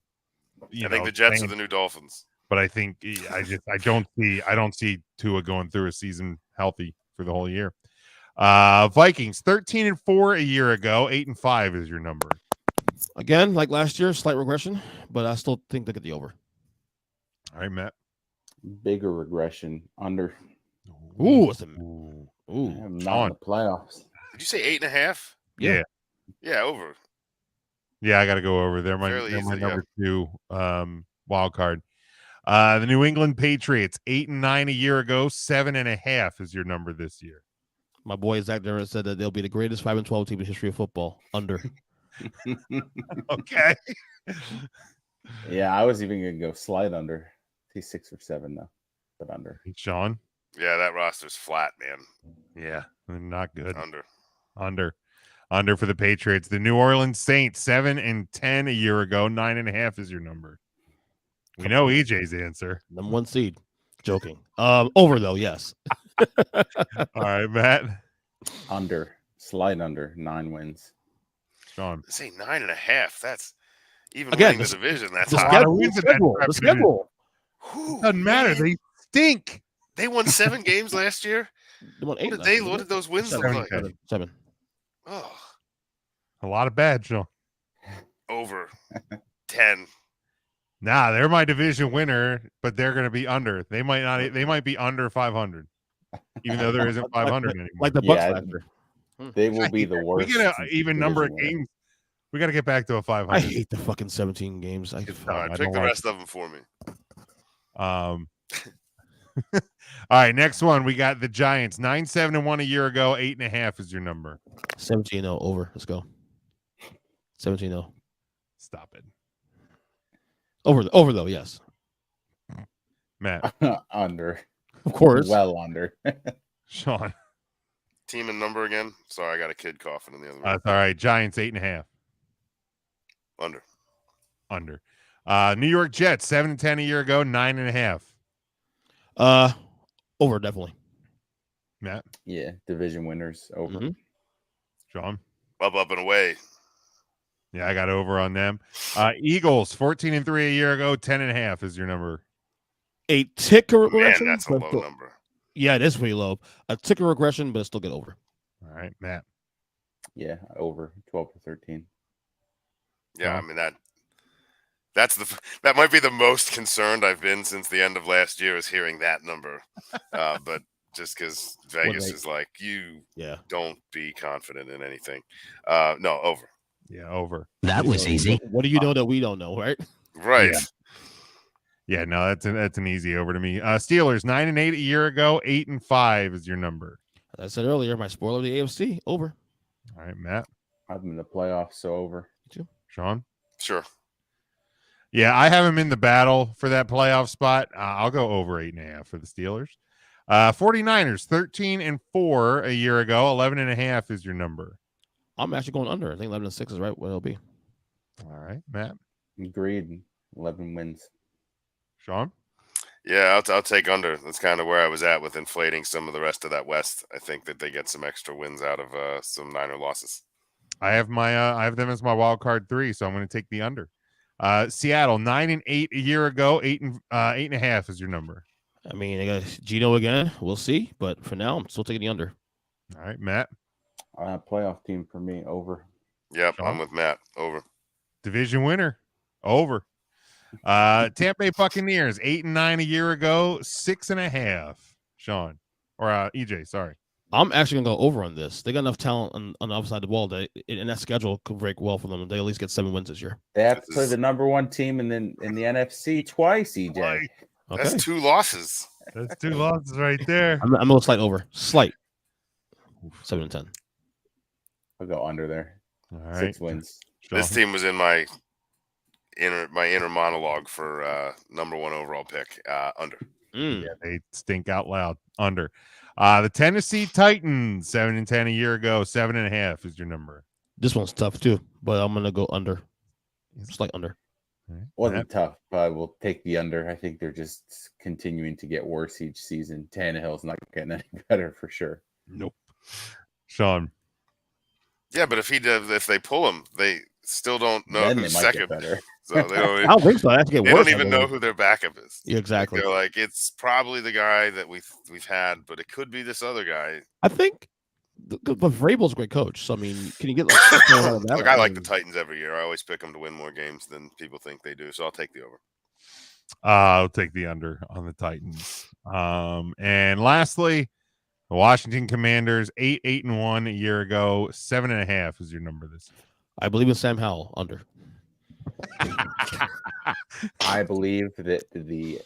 I think the Jets are the new Dolphins. But I think I don't see Tua going through a season healthy for the whole year. Vikings 13-4 a year ago, 8-5 is your number. Again, like last year, slight regression, but I still think they get the over. All right, Matt. Bigger regression under. Ooh, it's I'm Sean. not in the playoffs. Did you say 8.5? Yeah. Yeah, over. Yeah, I got to go over. They're my number 2 wild card. The New England Patriots 8-9 a year ago, 7.5 is your number this year. My boy Zach Durant said that they'll be the greatest 5-12 team in the history of football. Under. Okay. Yeah, I was even gonna go slight under. He's 6 or 7 though, but under. Sean. Yeah, that roster's flat, man. Yeah, not good. Under for the Patriots. The New Orleans Saints 7-10 a year ago, 9.5 is your number. We know EJ's answer. Number 1 seed. Joking. Over though, yes. All right, Matt. Under. Slight under. 9 wins. Sean. Say 9.5. That's even Again, winning the division. That's the high. schedule. Doesn't matter. They stink. They won 7 games last year. They won 8. What did those wins look like? 7. Oh, A lot of bad, Sean. over 10. Nah, they're my division winner, but they're going to be under. They might not. They might be under 500, even though there isn't 500 anymore. Like the Bucks factor. They will be the worst. We get an even number of games. We got to get back to a 500. I hate the fucking 17 games. All right, pick the rest of them for me. All right, next one. We got the Giants 9-7-1 a year ago. 8.5 is your number. 17-0 over. Let's go. 17-0. Stop it. Over though, yes. Matt. Under. Of course. Well under. Sean. Team and number again. Sorry, I got a kid coughing in the other room. That's all right. Giants 8.5. Under. New York Jets 7-10 a year ago. 9.5. Over definitely. Matt. Yeah, division winners over. Mm-hmm. Sean. Up and away. Yeah, I got over on them. Eagles 14-3 a year ago. 10.5 is your number. A tick regression. Man, that's a low number. Yeah, it is pretty low. A tick regression, but still get over. All right, Matt. Yeah, over 12 to 13. Yeah, I mean that might be the most concerned I've been since the end of last year is hearing that number. But just because Vegas is like, don't be confident in anything. No, over. Yeah, over. That was easy. What do you know that we don't know, right? Right. Yeah, no, that's an easy over to me. Steelers 9-8 a year ago. 8-5 is your number. As I said earlier, my spoiler of the AFC over. All right, Matt. I'm in the playoffs, so over. Sean. Sure. Yeah, I have him in the battle for that playoff spot. I'll go over 8.5 for the Steelers. 49ers 13-4 a year ago. 11.5 is your number. I'm actually going under. I think 11-6 is right what it'll be. All right, Matt. Agreed. 11 wins. Sean. Yeah, I'll take under. That's kind of where I was at with inflating some of the rest of that West. I think that they get some extra wins out of some Niner losses. I have them as my wild card 3, so I'm going to take the under. Seattle 9-8 a year ago. 8.5 is your number. I mean, I got Gino again. We'll see, but for now, I'm still taking the under. All right, Matt. Playoff team for me, over. Yep, I'm with Matt. Over. Division winner, over. Tampa Bay Buccaneers 8-9 a year ago. 6.5. Sean or EJ, sorry. I'm actually gonna go over on this. They got enough talent on the other side of the ball that in that schedule could break well for them. They at least get 7 wins this year. They have to play the number 1 team in the NFC twice, EJ. Okay. That's 2 losses. That's 2 losses right there. I'm a little slight over. Slight. 7-10. I'll go under there. All right. 6 wins. This team was in my inner monologue for number 1 overall pick. Under. Yeah, they stink out loud. Under. The Tennessee Titans 7-10 a year ago. 7.5 is your number. This one's tough too, but I'm gonna go under. Just like under. Wasn't tough, but we'll take the under. I think they're just continuing to get worse each season. Tannehill's not getting any better for sure. Nope. Sean. Yeah, but if they pull him, they still don't know Then they who's might second. get better. So they don't. I don't think so. I have to get They worse. don't even know who their backup is. Yeah, exactly. They're like, it's probably the guy that we've had, but it could be this other guy. I think, but Vrabel's a great coach. So I mean, can you get like? Look, I like the Titans every year. I always pick them to win more games than people think they do. So I'll take the over. I'll take the under on the Titans. And lastly, the Washington Commanders 8-1 a year ago. 7.5 is your number this year. I believe in Sam Howell under. I believe that the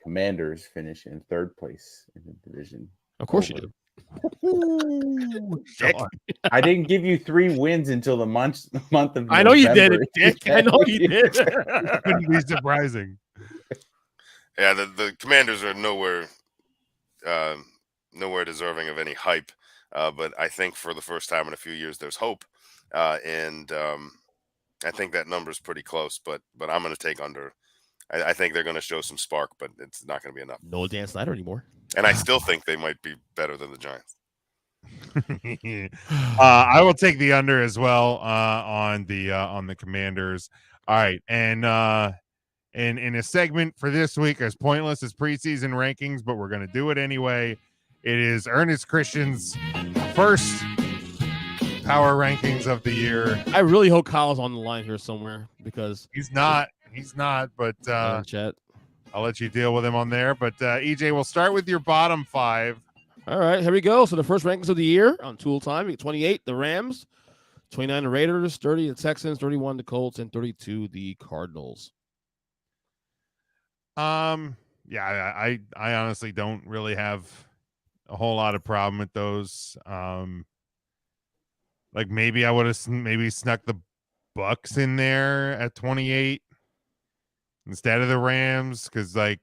Commanders finish in third place in the division. Of course you do. I didn't give you 3 wins until the month of November. I know you did it, Dick. I know you did. Couldn't be surprising. Yeah, the Commanders are nowhere deserving of any hype. But I think for the first time in a few years, there's hope. And I think that number is pretty close. But I'm going to take under. I think they're going to show some spark, but it's not going to be enough. No Dan Snyder anymore. And I still think they might be better than the Giants. I will take the under as well on the Commanders. All right, and in a segment for this week, as pointless as preseason rankings, but we're going to do it anyway. It is Ernest Christian's first power rankings of the year. I really hope Kyle's on the line here somewhere because he's not, but chat. I'll let you deal with him on there. But EJ, we'll start with your bottom 5. All right, here we go. So the first rankings of the year on Tool Time: 28, the Rams; 29, the Raiders; 30, the Texans; 31, the Colts; and 32, the Cardinals. Yeah, I honestly don't really have a whole lot of problem with those. Like maybe I would have snuck the Bucks in there at 28 instead of the Rams, because they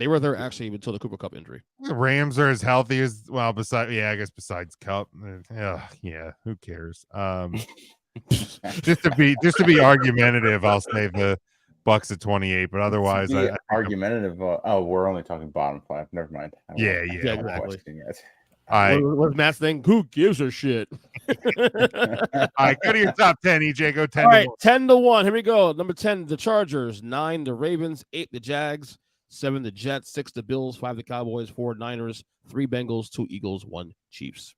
were there actually until the Cooper Cup injury. The Rams are as healthy as besides Cup. Yeah, who cares? just to be argumentative, I'll say the Bucks at 28, but otherwise argumentative. We're only talking bottom 5. Never mind. Yeah, exactly. What's Matt's thing? Who gives a shit? All right, go to your top 10, EJ. Go 10. All right, 10-1. Here we go. Number 10, the Chargers; 9, the Ravens; 8, the Jags; 7, the Jets; 6, the Bills; 5, the Cowboys; 4, Niners; 3, Bengals; 2, Eagles; 1, Chiefs.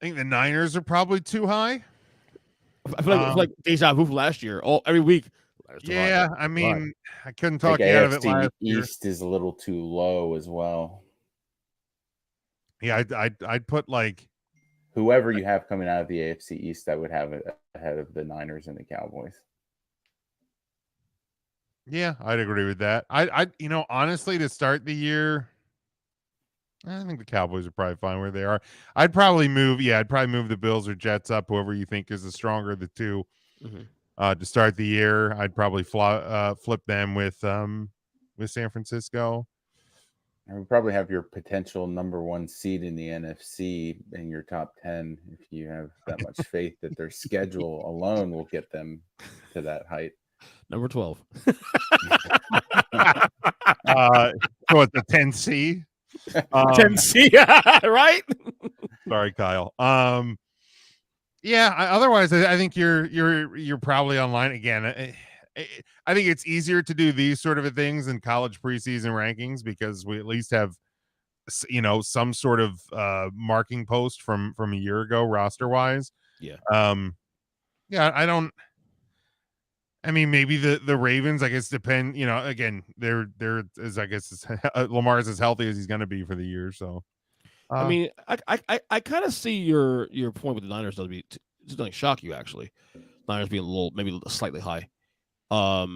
I think the Niners are probably too high. I feel like deja vu from last year. Every week. Yeah, I couldn't talk you out of it last year. East is a little too low as well. Yeah, I'd put like whoever you have coming out of the AFC East, I would have it ahead of the Niners and the Cowboys. Yeah, I'd agree with that. I honestly, to start the year, I think the Cowboys are probably fine where they are. I'd probably move the Bills or Jets up, whoever you think is the stronger of the two. To start the year, I'd probably flip them with San Francisco. I would probably have your potential number 1 seed in the NFC in your top 10 if you have that much faith that their schedule alone will get them to that height. Number 12. So it's a 10C. 10C, right? Sorry, Kyle. Otherwise, I think you're probably online again. I think it's easier to do these sort of things in college preseason rankings because we at least have, some sort of marking post from a year ago roster wise. Yeah. I don't. I mean, maybe the Ravens, I guess, depend. Again, they're as I guess Lamar's as healthy as he's going to be for the year. So, I I kind of see your point with the Niners. It doesn't shock you actually. Niners being maybe slightly high. I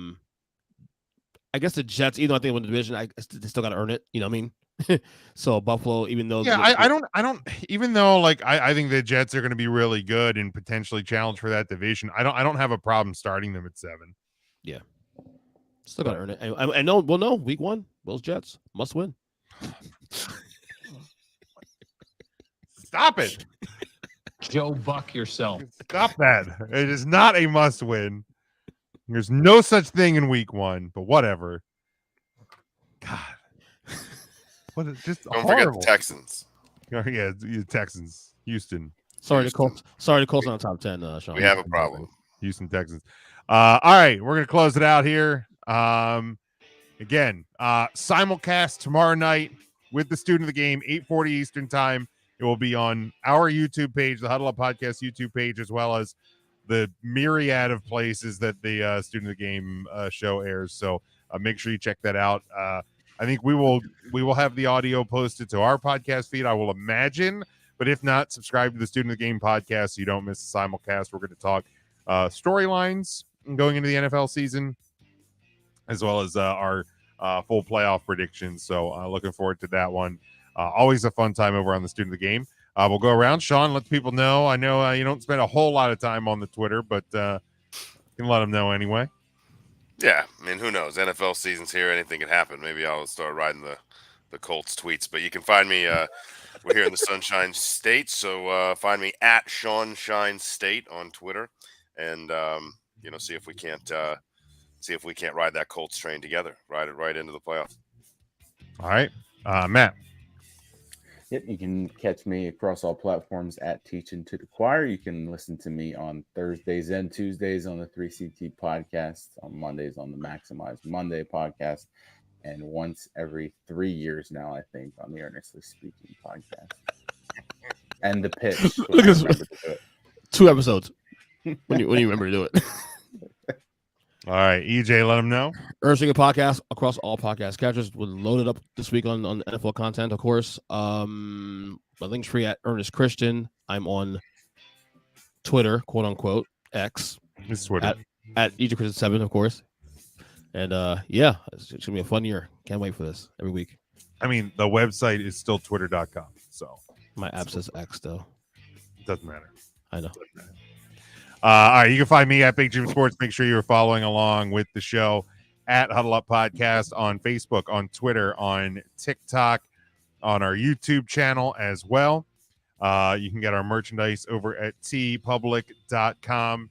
guess the Jets, even though I think they win the division, they still got to earn it. You know what I mean? So Buffalo, even though I don't even though I think the Jets are going to be really good and potentially challenge for that division. I don't have a problem starting them at 7. Yeah, still got to earn it. And no, week 1, Bills Jets must win. Stop it, Joe Buck yourself. Stop that. It is not a must win. There's no such thing in week 1, but whatever. God. What is just Don't horrible. forget the Texans. Oh, yeah, the Texans, Houston. Sorry to Colts on the top 10, Sean. We have a problem. Houston Texans. All right, we're gonna close it out here. Again, simulcast tomorrow night with the student of the game, 8:40 Eastern time. It will be on our YouTube page, the Huddle Up Podcast YouTube page, as well as the myriad of places that the student of the game show airs. So make sure you check that out. I think we will have the audio posted to our podcast feed, I will imagine. But if not, subscribe to the Student of the Game podcast so you don't miss the simulcast. We're going to talk storylines going into the NFL season, as well as our full playoff predictions. So looking forward to that one. Always a fun time over on the Student of the Game. We'll go around. Sean, let people know. I know you don't spend a whole lot of time on the Twitter, but you can let them know anyway. Yeah, I mean, who knows? NFL season's here. Anything can happen. Maybe I'll start riding the Colts tweets. But you can find me. We're here in the Sunshine State, so find me at Sean Shine State on Twitter, and see if we can't ride that Colts train together, ride it right into the playoffs. All right, Matt. Yep, you can catch me across all platforms at Teaching to the Choir. You can listen to me on Thursdays and Tuesdays on the 3CT podcast, on Mondays on the Maximize Monday podcast, and once every 3 years now, I think, on the Earnestly Speaking podcast. And the pitch. Look at this. 2 episodes. When you remember to do it. All right, EJ, let them know. Earnestly podcast across all podcast catchers. We're loaded up this week on NFL content, of course. My link's free at Ernest Christian. I'm on Twitter, quote unquote, X. It's Twitter. At EJ Christian 7, of course. And it's gonna be a fun year. Can't wait for this every week. I mean, the website is still twitter.com. So my app says X though. It doesn't matter. I know. All right, you can find me at Big Jim Sports. Make sure you're following along with the show at Huddle Up Podcast on Facebook, on Twitter, on TikTok, on our YouTube channel as well. You can get our merchandise over at tpublic.com.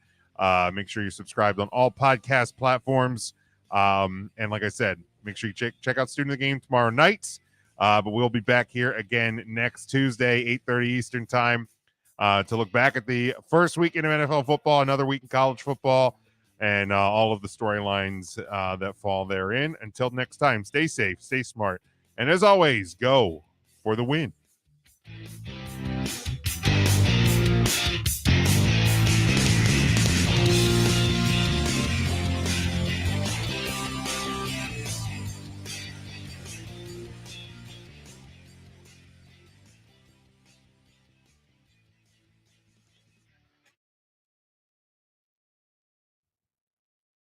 Make sure you're subscribed on all podcast platforms. And like I said, make sure you check out Student of the Game tomorrow night. But we'll be back here again next Tuesday, 8:30 Eastern time. To look back at the first weekend of NFL football, another week in college football, and all of the storylines that fall therein. Until next time, stay safe, stay smart, and as always, go for the win.